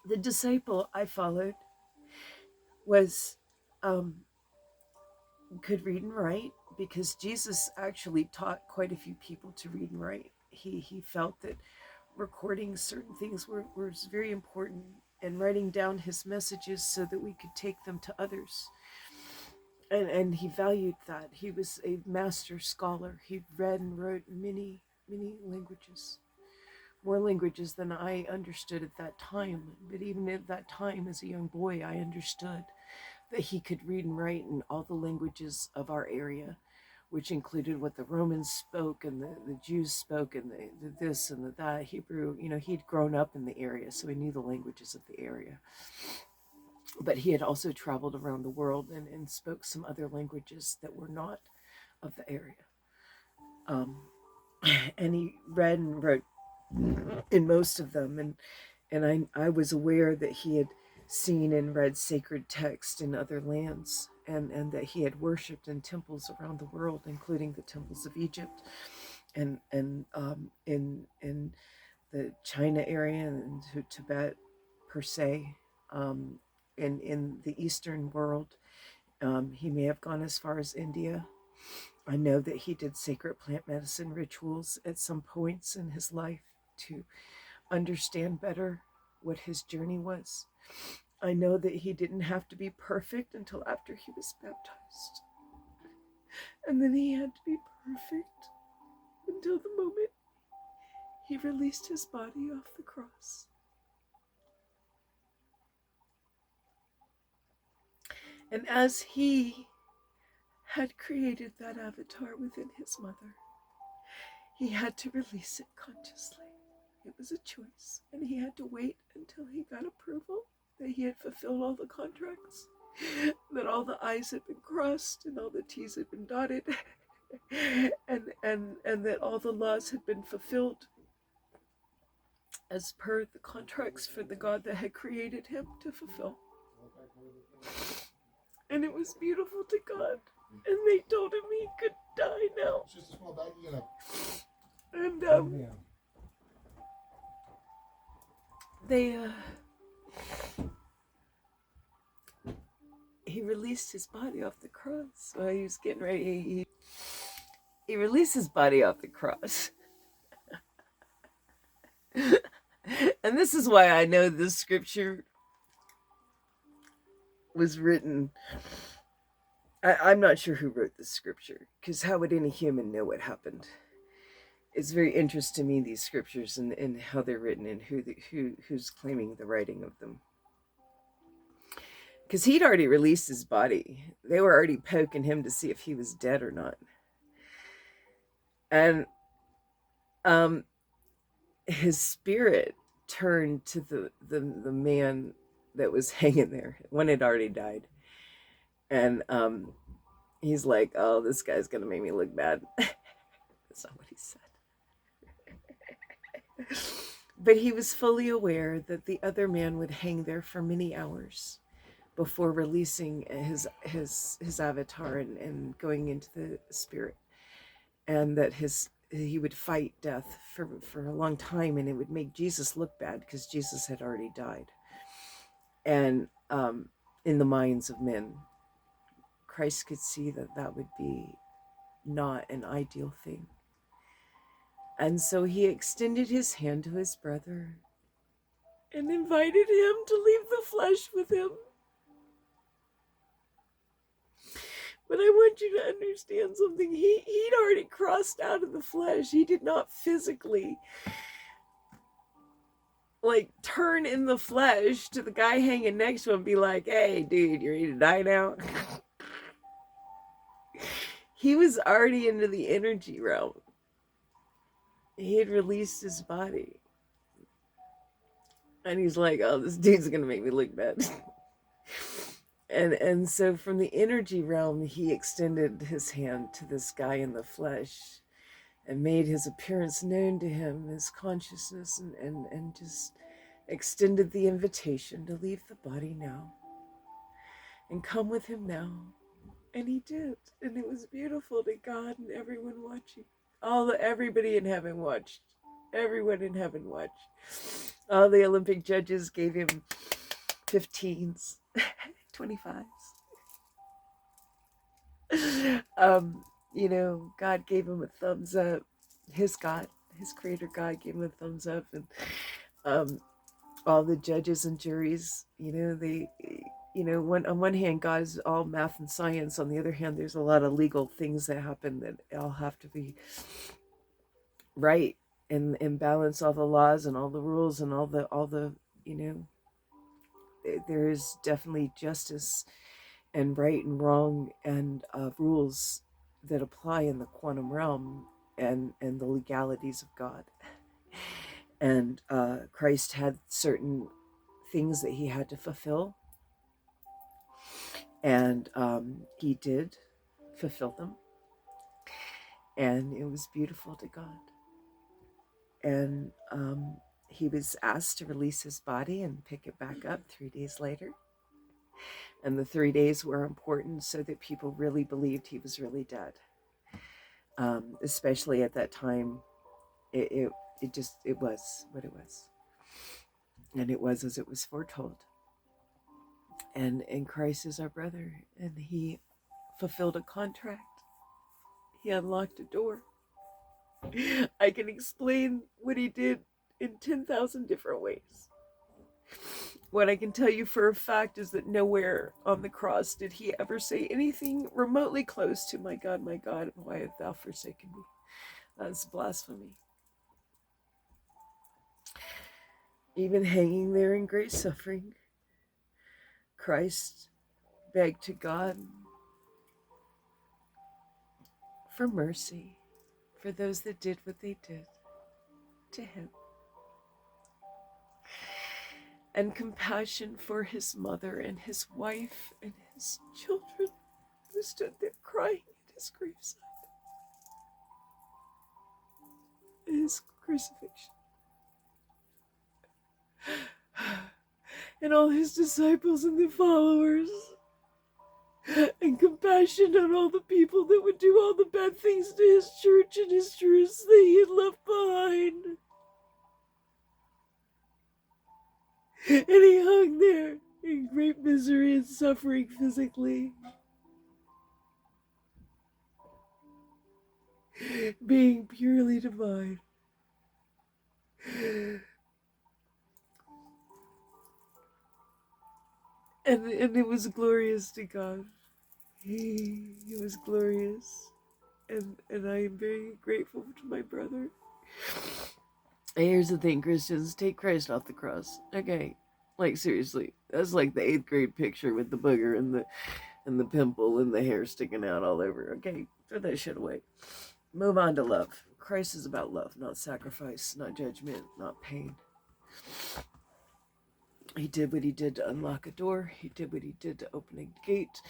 The disciple I followed was could read and write, because Jesus actually taught quite a few people to read and write. He felt that recording certain things was very important, and writing down his messages so that we could take them to others. And he valued that. He was a master scholar. He read and wrote many, many languages. More languages than I understood at that time. But even at that time, as a young boy, I understood that he could read and write in all the languages of our area, which included what the Romans spoke and the Jews spoke, and the this and the that, Hebrew. He'd grown up in the area, so he knew the languages of the area. But he had also traveled around the world and spoke some other languages that were not of the area. And he read and wrote in most of them. And I was aware that he had seen and read sacred text in other lands, and that he had worshipped in temples around the world, including the temples of Egypt, and in the China area and to Tibet per se, in the Eastern world. He may have gone as far as India. I know that he did sacred plant medicine rituals at some points in his life to understand better what his journey was. I know that he didn't have to be perfect until after he was baptized. And then he had to be perfect until the moment he released his body off the cross. And as he had created that avatar within his mother, he had to release it consciously. It was a choice, and he had to wait until he got approval that he had fulfilled all the contracts, that all the I's had been crossed and all the T's had been dotted, and that all the laws had been fulfilled as per the contracts for the God that had created him to fulfill. And it was beautiful to God. And they told him he could die now. It's just a small baggie and he released his body off the cross while he was getting ready. He released his body off the cross. And this is why I know this scripture was written. I'm not sure who wrote this scripture, because how would any human know what happened? It's very interesting to me, these scriptures, and how they're written, and who's claiming the writing of them. Because he'd already released his body. They were already poking him to see if he was dead or not. And his spirit turned to the man that was hanging there. One had already died. And he's like, oh, this guy's going to make me look bad. That's not what he said. But he was fully aware that the other man would hang there for many hours before releasing his avatar and going into the spirit. And that he would fight death for a long time, and it would make Jesus look bad because Jesus had already died. And in the minds of men, Christ could see that would be not an ideal thing. And so he extended his hand to his brother and invited him to leave the flesh with him. But I want you to understand something. He'd already crossed out of the flesh. He did not physically turn in the flesh to the guy hanging next to him and be like, hey, dude, you ready to die now? He was already into the energy realm. He had released his body. And he's like, oh, this dude's going to make me look bad. And so from the energy realm, he extended his hand to this guy in the flesh and made his appearance known to him, his consciousness, and just extended the invitation to leave the body now and come with him now. And he did. And it was beautiful to God and everyone watching. Everybody in heaven watched. Everyone in heaven watched. All the Olympic judges gave him 15s, 25s. God gave him a thumbs up. His creator God gave him a thumbs up. And all the judges and juries, on one hand, God is all math and science. On the other hand, there's a lot of legal things that happen that all have to be right and balance all the laws and all the rules and all the there is definitely justice and right and wrong and rules that apply in the quantum realm and the legalities of God. And Christ had certain things that he had to fulfill. And he did fulfill them. And it was beautiful to God. And he was asked to release his body and pick it back up 3 days later. And the 3 days were important so that people really believed he was really dead. Especially at that time, it was what it was. And it was as it was foretold. And Christ is our brother, and he fulfilled a contract. He unlocked a door. I can explain what he did in 10,000 different ways. What I can tell you for a fact is that nowhere on the cross did he ever say anything remotely close to, my God, why hast thou forsaken me? That's blasphemy. Even hanging there in great suffering, Christ begged to God for mercy for those that did what they did to him, and compassion for his mother and his wife and his children who stood there crying at his graveside, his crucifixion, and all his disciples and the followers, and compassion on all the people that would do all the bad things to his church and his truths that he had left behind. And he hung there in great misery and suffering physically, being purely divine. And it was glorious to God. He was glorious. And I am very grateful to my brother. And here's the thing, Christians, take Christ off the cross. Okay. Like, seriously. That's like the 8th grade picture with the booger and the pimple and the hair sticking out all over. Okay, throw that shit away. Move on to love. Christ is about love, not sacrifice, not judgment, not pain. He did what he did to unlock a door. He did what he did to open a gate.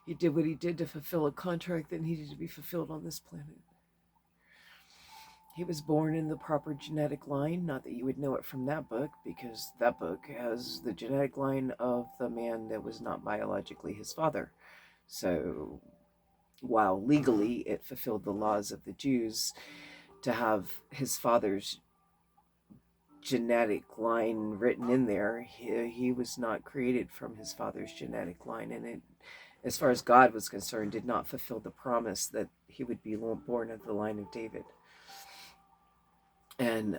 He did what he did to fulfill a contract that needed to be fulfilled on this planet. He was born in the proper genetic line. Not that you would know it from that book, because that book has the genetic line of the man that was not biologically his father. So while legally it fulfilled the laws of the Jews to have his father's genetic line written in there, he was not created from his father's genetic line, as far as God was concerned, did not fulfill the promise that he would be born of the line of David. And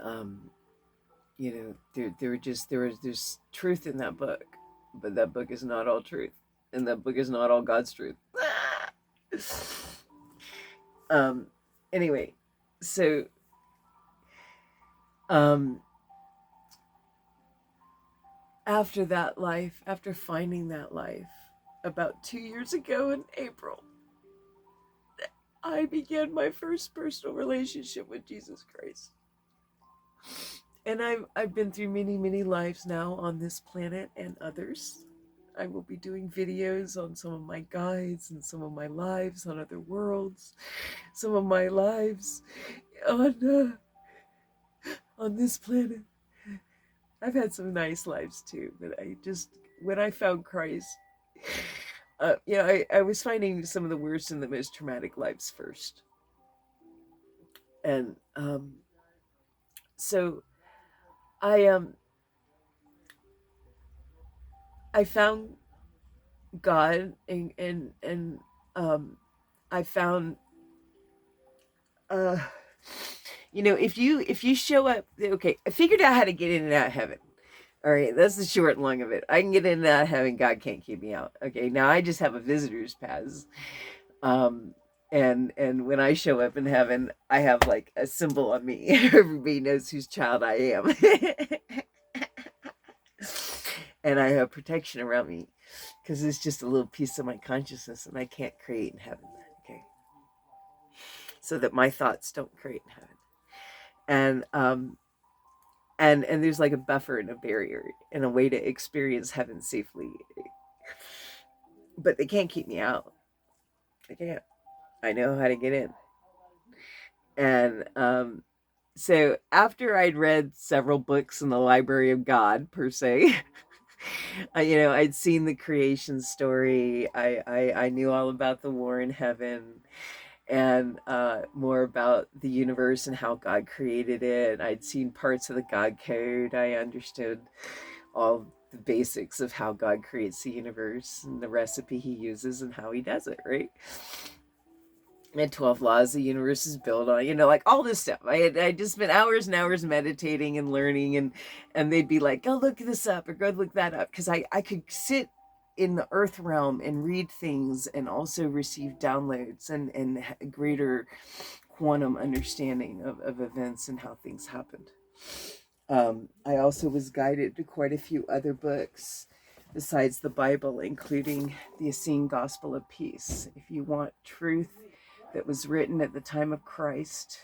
there's truth in that book, but that book is not all truth, and that book is not all God's truth. Anyway, so after that life, after finding that life, about 2 years ago in April, I began my first personal relationship with Jesus Christ. And I've been through many lives now on this planet and others. I will be doing videos on some of my guides and some of my lives on other worlds, some of my lives on this planet. I've had some nice lives too, but when I found Christ, I was finding some of the worst and the most traumatic lives first. And so I found God, and I found if you show up, okay, I figured out how to get in and out of heaven. All right, that's the short and long of it. I can get in and out of heaven. God can't keep me out. Okay, now I just have a visitor's pass. And when I show up in heaven, I have like a symbol on me. Everybody knows whose child I am. And I have protection around me because it's just a little piece of my consciousness, and I can't create in heaven. Okay, so that my thoughts don't create in heaven. And there's like a buffer and a barrier and a way to experience heaven safely. But they can't keep me out. They can't. I know how to get in. And so after I'd read several books in the Library of God, per se, I'd seen the creation story. I knew all about the war in heaven, and more about the universe and how God created it. I'd seen parts of the God Code. I understood all the basics of how God creates the universe and the recipe he uses and how he does it, right? And 12 laws the universe is built on, like all this stuff. I just spent hours and hours meditating and learning, and they'd be like, go look this up or go look that up, because I could sit in the earth realm and read things and also receive downloads and greater quantum understanding of events and how things happened. I also was guided to quite a few other books besides the Bible, including the Essene Gospel of Peace. If you want truth that was written at the time of Christ,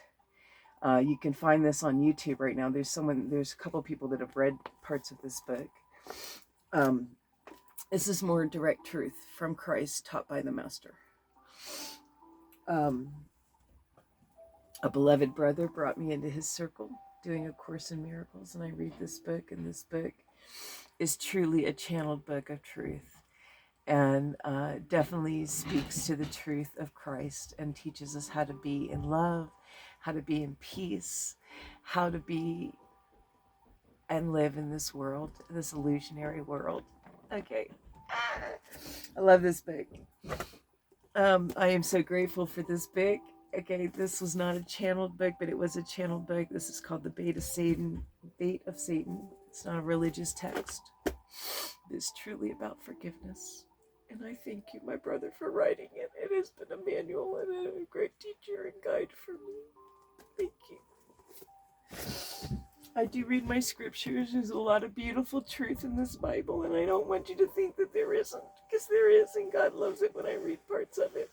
you can find this on YouTube right now. There's a couple of people that have read parts of this book. This is more direct truth from Christ taught by the Master. A beloved brother brought me into his circle doing A Course in Miracles, and I read this book, and this book is truly a channeled book of truth, and definitely speaks to the truth of Christ and teaches us how to be in love, how to be in peace, how to be and live in this world, this illusionary world. Okay. I love this book. I am so grateful for this book. Okay, this was not a channeled book, but it was a channeled book. This is called The Bait of Satan. It's not a religious text. It's truly about forgiveness. And I thank you, my brother, for writing it. It has been a manual and a great teacher and guide for me. Thank you. I do read my scriptures. There's a lot of beautiful truth in this Bible, and I don't want you to think that there isn't, because there is, and God loves it when I read parts of it.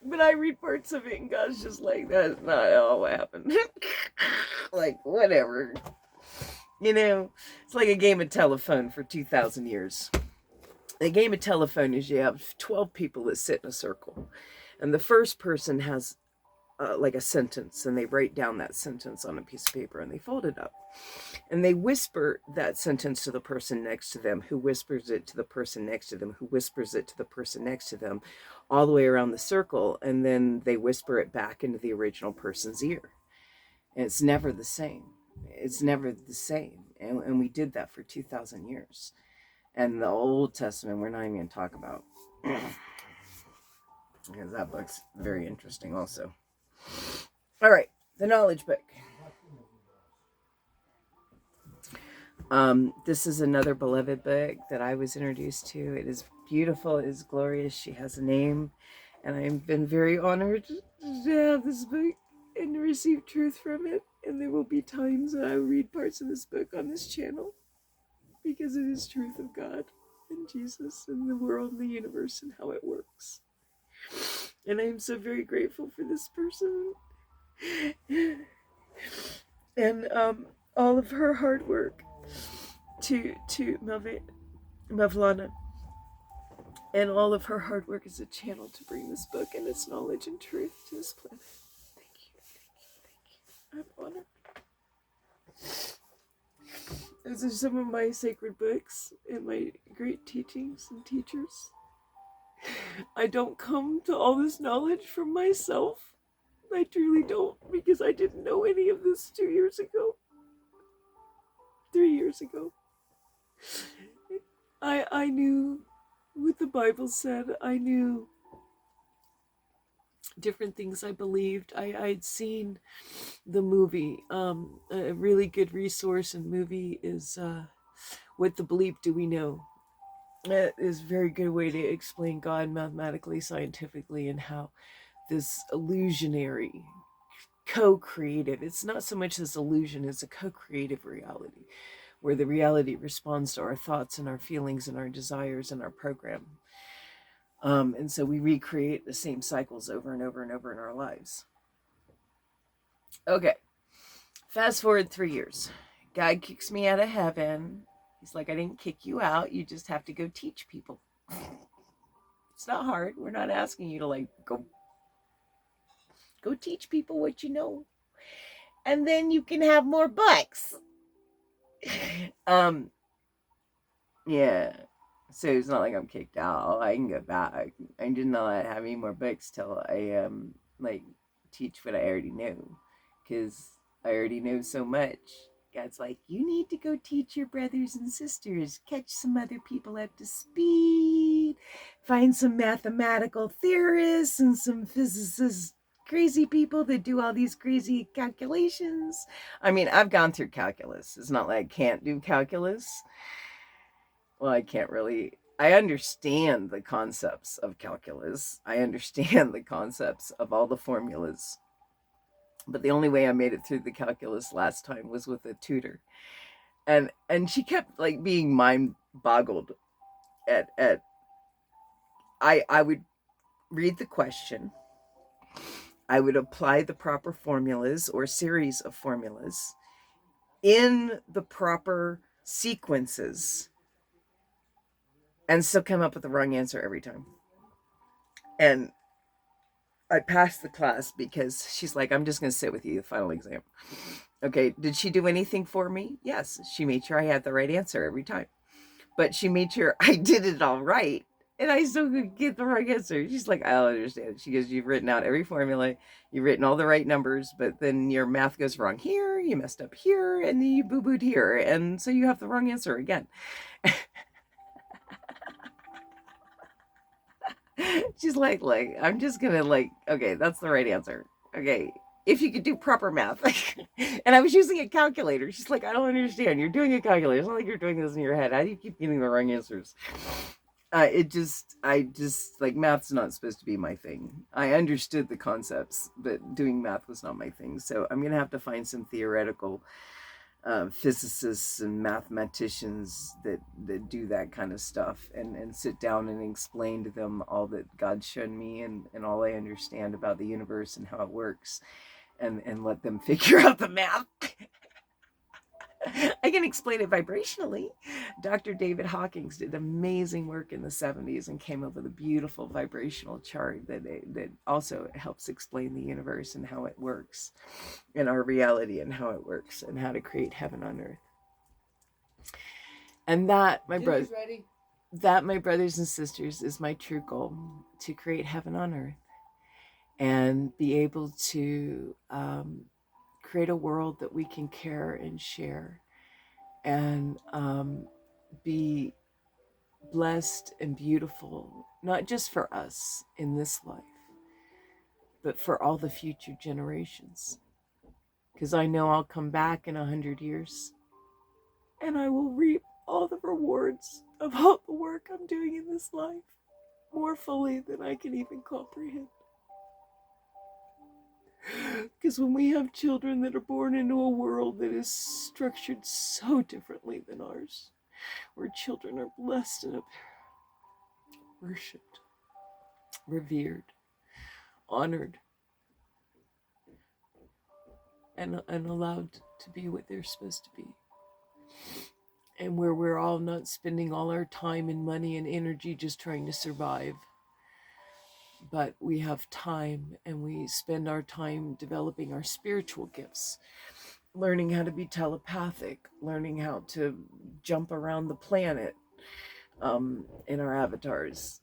But I read parts of it, and God's just like, that's not all what happened. Like, whatever. It's like a game of telephone for 2,000 years. The game of telephone is you have 12 people that sit in a circle, and the first person has like a sentence, and they write down that sentence on a piece of paper and they fold it up, and they whisper that sentence to the person next to them, who whispers it to the person next to them, who whispers it to the person next to them, all the way around the circle, and then they whisper it back into the original person's ear. And it's never the same. It's never the same. And we did that for 2,000 years. And the Old Testament, we're not even going to talk about. Because that book's very interesting also. All right, the knowledge book. This is another beloved book that I was introduced to. It is beautiful, it is glorious. She has a name, and I've been very honored to have this book and to receive truth from it. And there will be times that I will read parts of this book on this channel because it is truth of God and Jesus and the world and the universe and how it works. And I am so very grateful for this person and all of her hard work to Mavlana and all of her hard work as a channel to bring this book and its knowledge and truth to this planet. Thank you, thank you, thank you. I'm honored. Those are some of my sacred books and my great teachings and teachers. I don't come to all this knowledge from myself. I truly don't, because I didn't know any of this 2 years ago. 3 years ago. I knew what the Bible said. I knew different things I believed. I'd seen the movie. A really good resource and movie is What the Bleep Do We Know? It is a very good way to explain God mathematically, scientifically, and how this illusionary, co-creative, it's not so much this illusion, it's a co-creative reality, where the reality responds to our thoughts and our feelings and our desires and our program. And so we recreate the same cycles over and over and over in our lives. Okay, fast forward 3 years. God kicks me out of heaven. He's like, I didn't kick you out. You just have to go teach people. It's not hard. We're not asking you to like go teach people what you know. And then you can have more books. Yeah. So it's not like I'm kicked out. I can go back. I did not have any more books till I like teach what I already know, because I already know so much. God's like, you need to go teach your brothers and sisters, catch some other people up to speed, find some mathematical theorists and some physicists, crazy people that do all these crazy calculations. I mean, I've gone through calculus. It's not like I can't do calculus. Well, I can't really. I understand the concepts of calculus. I understand the concepts of all the formulas. But the only way I made it through the calculus last time was with a tutor. And she kept like being mind boggled at I would read the question. I would apply the proper formulas or series of formulas in the proper sequences and still come up with the wrong answer every time. And I passed the class because she's like, I'm just going to sit with you the final exam. Okay, did she do anything for me? Yes, she made sure I had the right answer every time. But she made sure I did it all right, and I still could get the wrong answer. She's like, I don't understand. She goes, you've written out every formula, you've written all the right numbers, but then your math goes wrong here, you messed up here, and then you boo-booed here, and so you have the wrong answer again. She's like, I'm just gonna okay, that's the right answer. Okay, if you could do proper math. And I was using a calculator. She's like, I don't understand. You're doing a calculator. It's not like you're doing this in your head. How do you keep getting the wrong answers? I just like, math's not supposed to be my thing. I understood the concepts, but doing math was not my thing. So I'm gonna have to find some theoretical physicists and mathematicians that do that kind of stuff, and sit down and explain to them all that God's shown me and all I understand about the universe and how it works, and let them figure out the math. I can explain it vibrationally. Dr. David Hawkins did amazing work in the 70s and came up with a beautiful vibrational chart that also helps explain the universe and how it works, and our reality and how it works, and how to create heaven on earth. And that, my brothers and sisters, is my true goal: to create heaven on earth and be able to create a world that we can care and share, and be blessed and beautiful, not just for us in this life, but for all the future generations. Because I know I'll come back in 100 years and I will reap all the rewards of all the work I'm doing in this life more fully than I can even comprehend. Because when we have children that are born into a world that is structured so differently than ours, where children are blessed and worshipped, revered, honored, and allowed to be what they're supposed to be, and where we're all not spending all our time and money and energy just trying to survive, but we have time and we spend our time developing our spiritual gifts, learning how to be telepathic, learning how to jump around the planet in our avatars,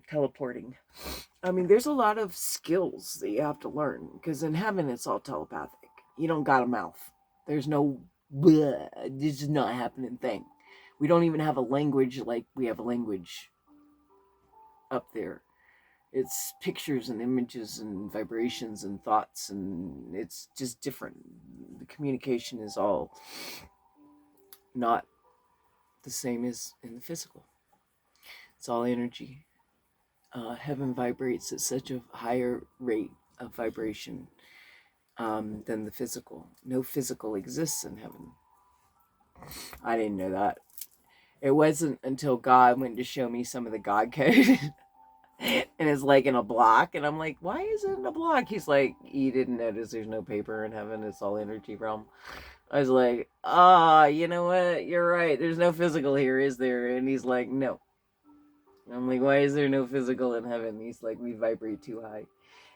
teleporting. I mean, there's a lot of skills that you have to learn, because in heaven it's all telepathic. You don't got a mouth. There's no, bleh, this is not happening thing. We don't even have a language like we have a language up there. It's pictures and images and vibrations and thoughts, and it's just different. The communication is all not the same as in the physical. It's all energy. Heaven vibrates at such a higher rate of vibration than the physical. No physical exists in heaven. I didn't know that. It wasn't until God went to show me some of the God code. And it's like in a block, and I'm like, why is it in a block? He's like, you didn't notice there's no paper in heaven, it's all energy realm. I was like, you know what, you're right, there's no physical here, is there? And he's like, no. I'm like, why is there no physical in heaven? He's like, we vibrate too high,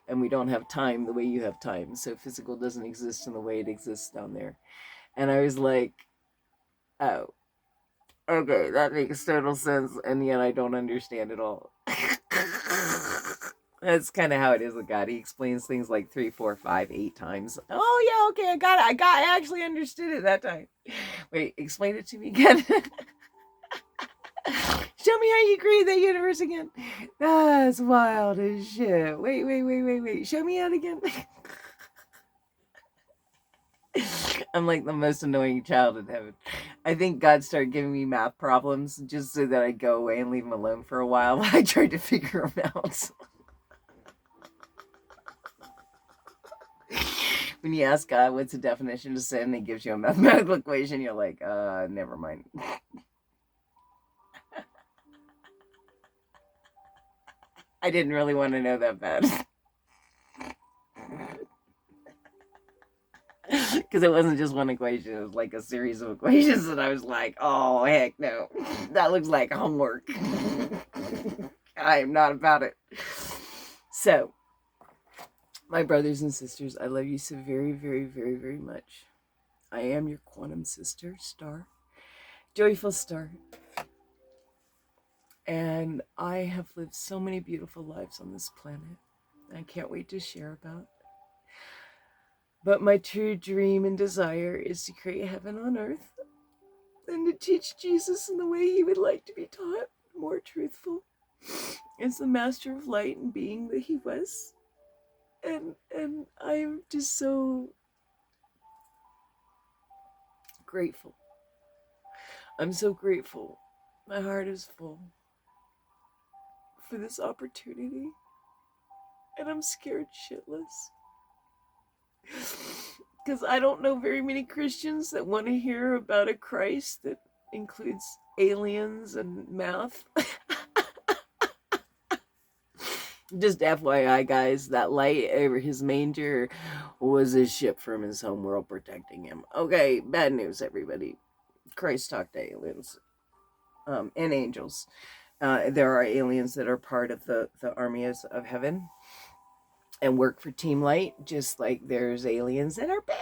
and we don't have time the way you have time, so physical doesn't exist in the way it exists down there. And I was like, oh, okay, that makes total sense, and yet I don't understand it all. That's kind of how it is with God. He explains things like 3, 4, 5, 8 times. Oh yeah, okay, I got it. I actually understood it that time. Wait, explain it to me again. Show me how you create that universe again. That's wild as shit. Wait. Show me that again. I'm like the most annoying child in heaven. I think God started giving me math problems just so that I'd go away and leave him alone for a while I tried to figure them out. When you ask God what's the definition of sin, he gives you a mathematical equation, you're like, never mind. I didn't really want to know that bad. Because it wasn't just one equation, it was like a series of equations, and I was like, oh, heck no. That looks like homework. I am not about it. So, my brothers and sisters, I love you so very, very, very, very much. I am your quantum sister, Star. Joyful Star. And I have lived so many beautiful lives on this planet. I can't wait to share about. But my true dream and desire is to create heaven on earth and to teach Jesus in the way he would like to be taught, more truthful, as the master of light and being that he was. And I'm just so grateful. I'm so grateful. My heart is full for this opportunity. And I'm scared shitless. Because I don't know very many Christians that want to hear about a Christ that includes aliens and math. Just FYI, guys, that light over his manger was his ship from his homeworld protecting him. Okay, bad news, everybody. Christ talked to aliens and angels. There are aliens that are part of the armies of heaven and work for Team Light, just like there's aliens that are bad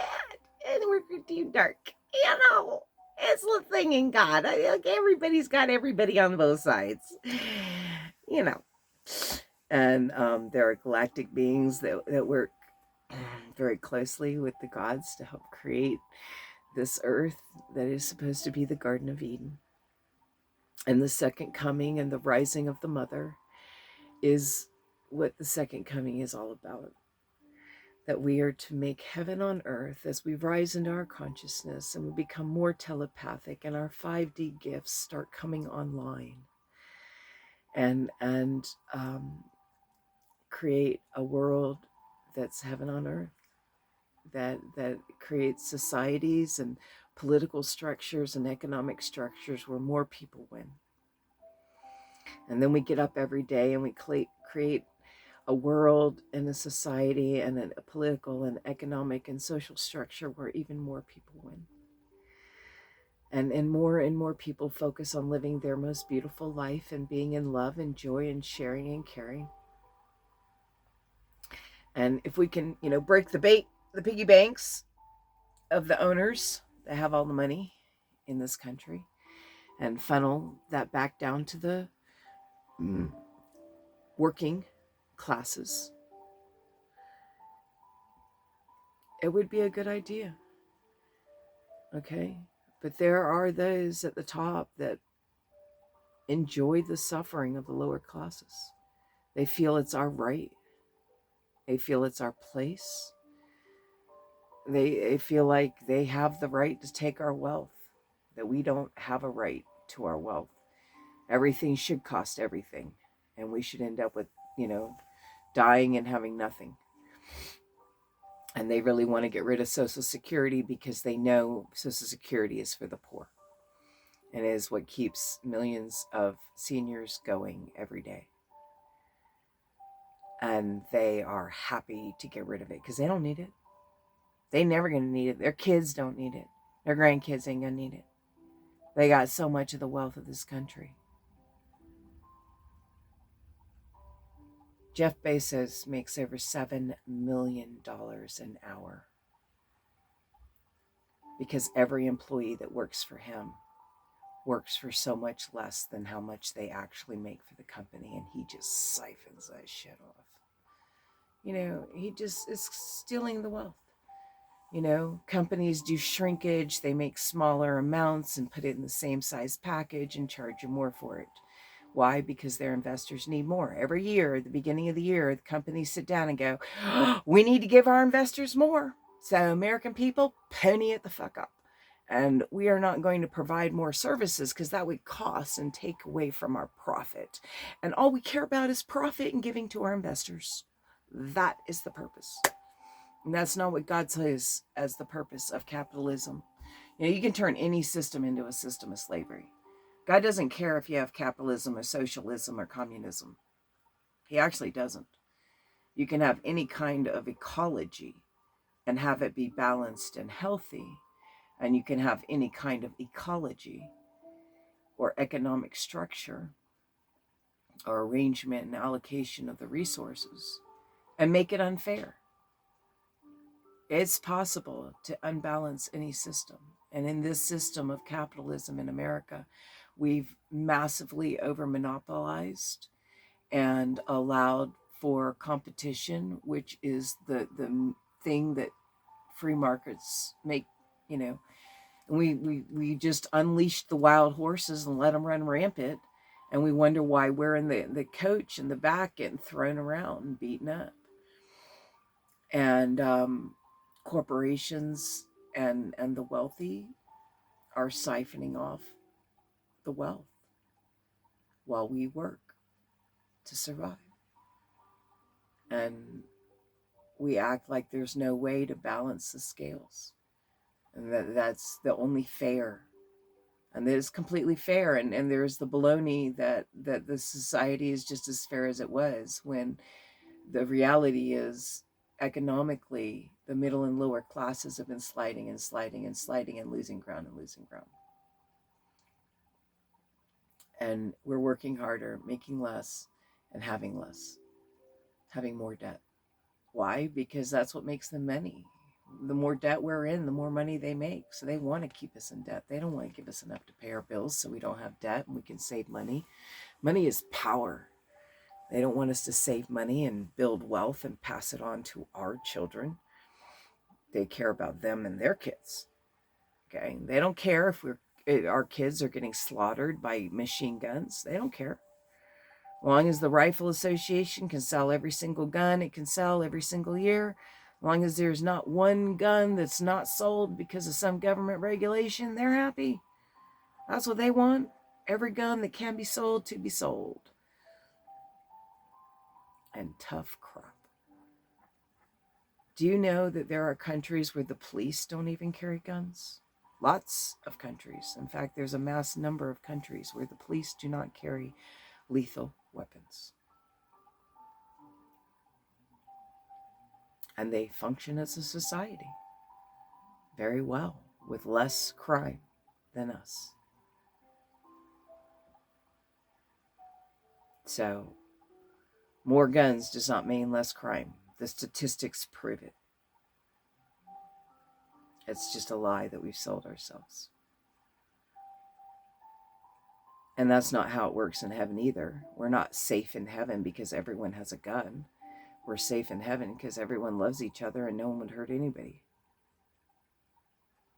and work for Team Dark. You know, it's the thing in God. Everybody's got everybody on both sides. You know. And there are galactic beings that work very closely with the gods to help create this earth that is supposed to be the Garden of Eden. And the second coming and the rising of the mother is what the second coming is all about. That we are to make heaven on earth as we rise into our consciousness and we become more telepathic and our 5D gifts start coming online and create a world that's heaven on earth, that creates societies and political structures and economic structures where more people win. And then we get up every day and we create a world and a society and a political and economic and social structure where even more people win. And more people focus on living their most beautiful life and being in love and joy and sharing and caring. And if we can, break the piggy banks of the owners that have all the money in this country and funnel that back down to the working classes, it would be a good idea. Okay? But there are those at the top that enjoy the suffering of the lower classes. They feel it's our right. They feel it's our place. They feel like they have the right to take our wealth, that we don't have a right to our wealth. Everything should cost everything, and we should end up with, dying and having nothing. And they really want to get rid of Social Security because they know Social Security is for the poor and is what keeps millions of seniors going every day. And they are happy to get rid of it because they don't need it. They're never going to need it. Their kids don't need it. Their grandkids ain't going to need it. They got so much of the wealth of this country. Jeff Bezos makes over $7 million an hour because every employee that works for him works for so much less than how much they actually make for the company, and he just siphons that shit off. He just is stealing the wealth. Companies do shrinkage, they make smaller amounts and put it in the same size package and charge you more for it. Why? Because their investors need more. Every year, at the beginning of the year, the companies sit down and go, we need to give our investors more. So American people, pony it the fuck up. And we are not going to provide more services because that would cost and take away from our profit. And all we care about is profit and giving to our investors. That is the purpose. And that's not what God says as the purpose of capitalism. You can turn any system into a system of slavery. God doesn't care if you have capitalism or socialism or communism. He actually doesn't. You can have any kind of ecology and have it be balanced and healthy. And you can have any kind of ecology or economic structure or arrangement and allocation of the resources and make it unfair. It's possible to unbalance any system. And in this system of capitalism in America, we've massively over-monopolized and allowed for competition, which is the thing that free markets make, we just unleashed the wild horses and let them run rampant. And we wonder why we're in the coach in the back getting thrown around and beaten up. And corporations and the wealthy are siphoning off the wealth while we work to survive. And we act like there's no way to balance the scales. And that's the only fair. And that is completely fair. And there's the baloney that the society is just as fair as it was, when the reality is economically the middle and lower classes have been sliding and sliding and sliding and losing ground and losing ground. And we're working harder, making less, and having less, having more debt. Why? Because that's what makes them money. The more debt we're in, the more money they make. So they want to keep us in debt. They don't want to give us enough to pay our bills so we don't have debt and we can save money. Money is power. They don't want us to save money and build wealth and pass it on to our children. They care about them and their kids. Okay? They don't care if we're our kids are getting slaughtered by machine guns. They don't care. As long as the Rifle Association can sell every single gun it can sell every single year, as long as there's not one gun that's not sold because of some government regulation, they're happy. That's what they want. Every gun that can be sold to be sold. And tough crap. Do you know that there are countries where the police don't even carry guns? Lots of countries. In fact, there's a mass number of countries where the police do not carry lethal weapons. And they function as a society very well, with less crime than us. So, more guns does not mean less crime. The statistics prove it. It's just a lie that we've sold ourselves. And that's not how it works in heaven either. We're not safe in heaven because everyone has a gun. We're safe in heaven because everyone loves each other and no one would hurt anybody.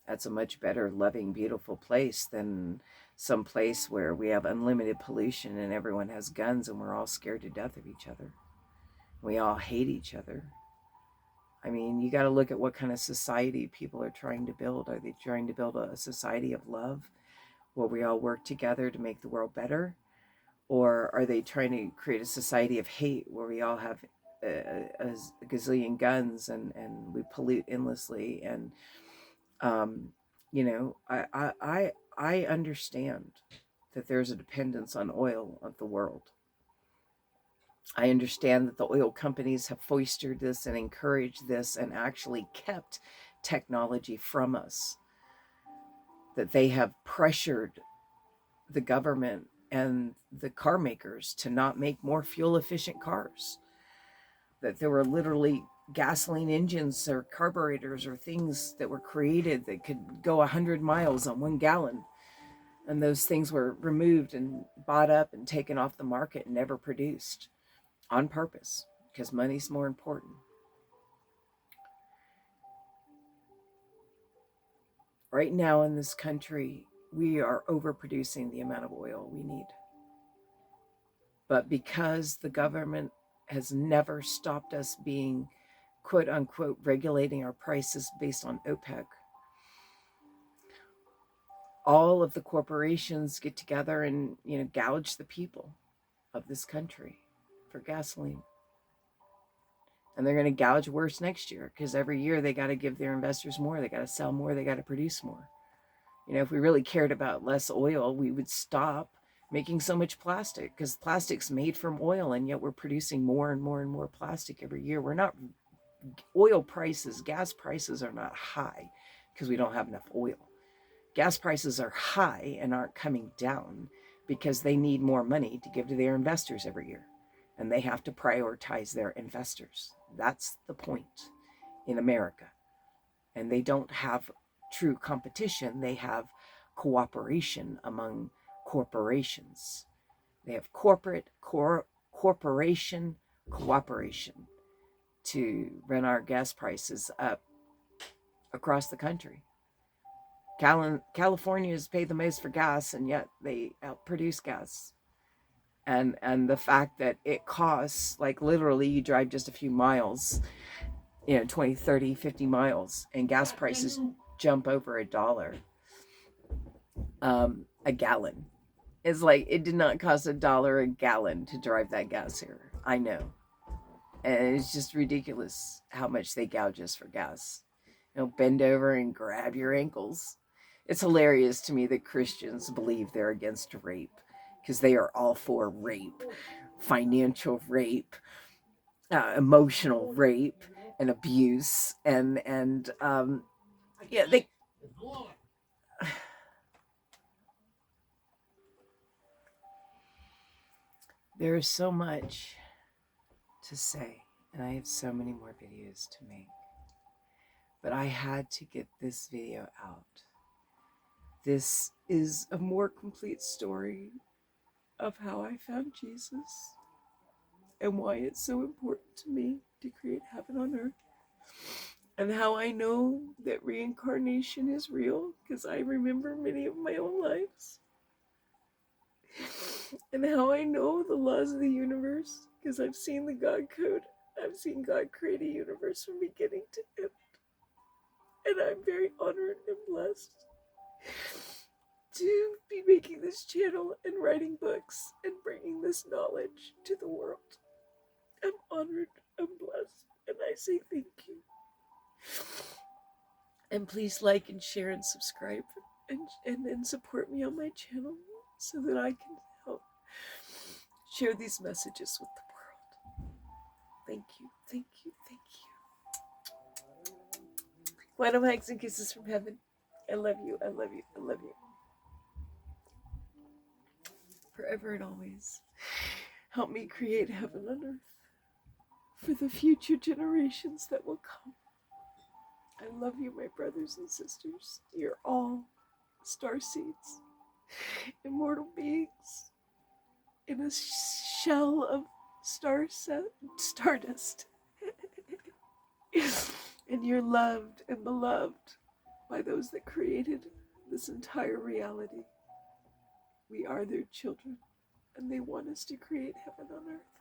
That's a much better, loving, beautiful place than some place where we have unlimited pollution and everyone has guns and we're all scared to death of each other. We all hate each other. I mean, you got to look at what kind of society people are trying to build. Are they trying to build a society of love where we all work together to make the world better? Or are they trying to create a society of hate where we all have a gazillion guns and we pollute endlessly? And, you know, I understand that there's a dependence on oil of the world. I understand that the oil companies have fostered this and encouraged this and actually kept technology from us. That they have pressured the government and the car makers to not make more fuel efficient cars. That there were literally gasoline engines or carburetors or things that were created that could go 100 miles on 1 gallon. And those things were removed and bought up and taken off the market and never produced. On purpose, because money's more important. Right now in this country, we are overproducing the amount of oil we need. But because the government has never stopped us being, quote unquote, regulating our prices based on OPEC, all of the corporations get together and, you know, gouge the people of this country for gasoline. And they're going to gouge worse next year because every year they got to give their investors more. They got to sell more. They got to produce more. You know, if we really cared about less oil, we would stop making so much plastic because plastic's made from oil. And yet we're producing more and more and more plastic every year. We're not, oil prices, gas prices are not high because we don't have enough oil. Gas prices are high and aren't coming down because they need more money to give to their investors every year. And they have to prioritize their investors. That's the point in America. And they don't have true competition. They have cooperation among corporations. They have corporation cooperation to run our gas prices up across the country. California has paid the most for gas, and yet they outproduce gas. And the fact that it costs, like literally you drive just a few miles, you know, 20, 30, 50 miles, and gas prices jump over $1 a gallon. It's like, it did not cost $1 a gallon to drive that gas here. I know. And it's just ridiculous how much they gouge us for gas. You know, bend over and grab your ankles. It's hilarious to me that Christians believe they're against rape because they are all for rape, financial rape, emotional rape, and abuse, and yeah, they. There is so much to say, and I have so many more videos to make, but I had to get this video out. This is a more complete story of how I found Jesus and why it's so important to me to create heaven on earth. And how I know that reincarnation is real, because I remember many of my own lives. And how I know the laws of the universe, because I've seen the God code. I've seen God create a universe from beginning to end. And I'm very honored and blessed to be making this channel and writing books and bringing this knowledge to the world. I'm honored, I'm blessed, and I say thank you. And please like and share and subscribe and support me on my channel so that I can help share these messages with the world. Thank you, thank you, thank you. Quantum hugs and kisses from heaven. I love you, I love you, I love you. Forever and always. Help me create heaven on earth for the future generations that will come. I love you, my brothers and sisters. You're all star seeds, immortal beings in a shell of stardust. And you're loved and beloved by those that created this entire reality. We are their children, and they want us to create heaven on earth.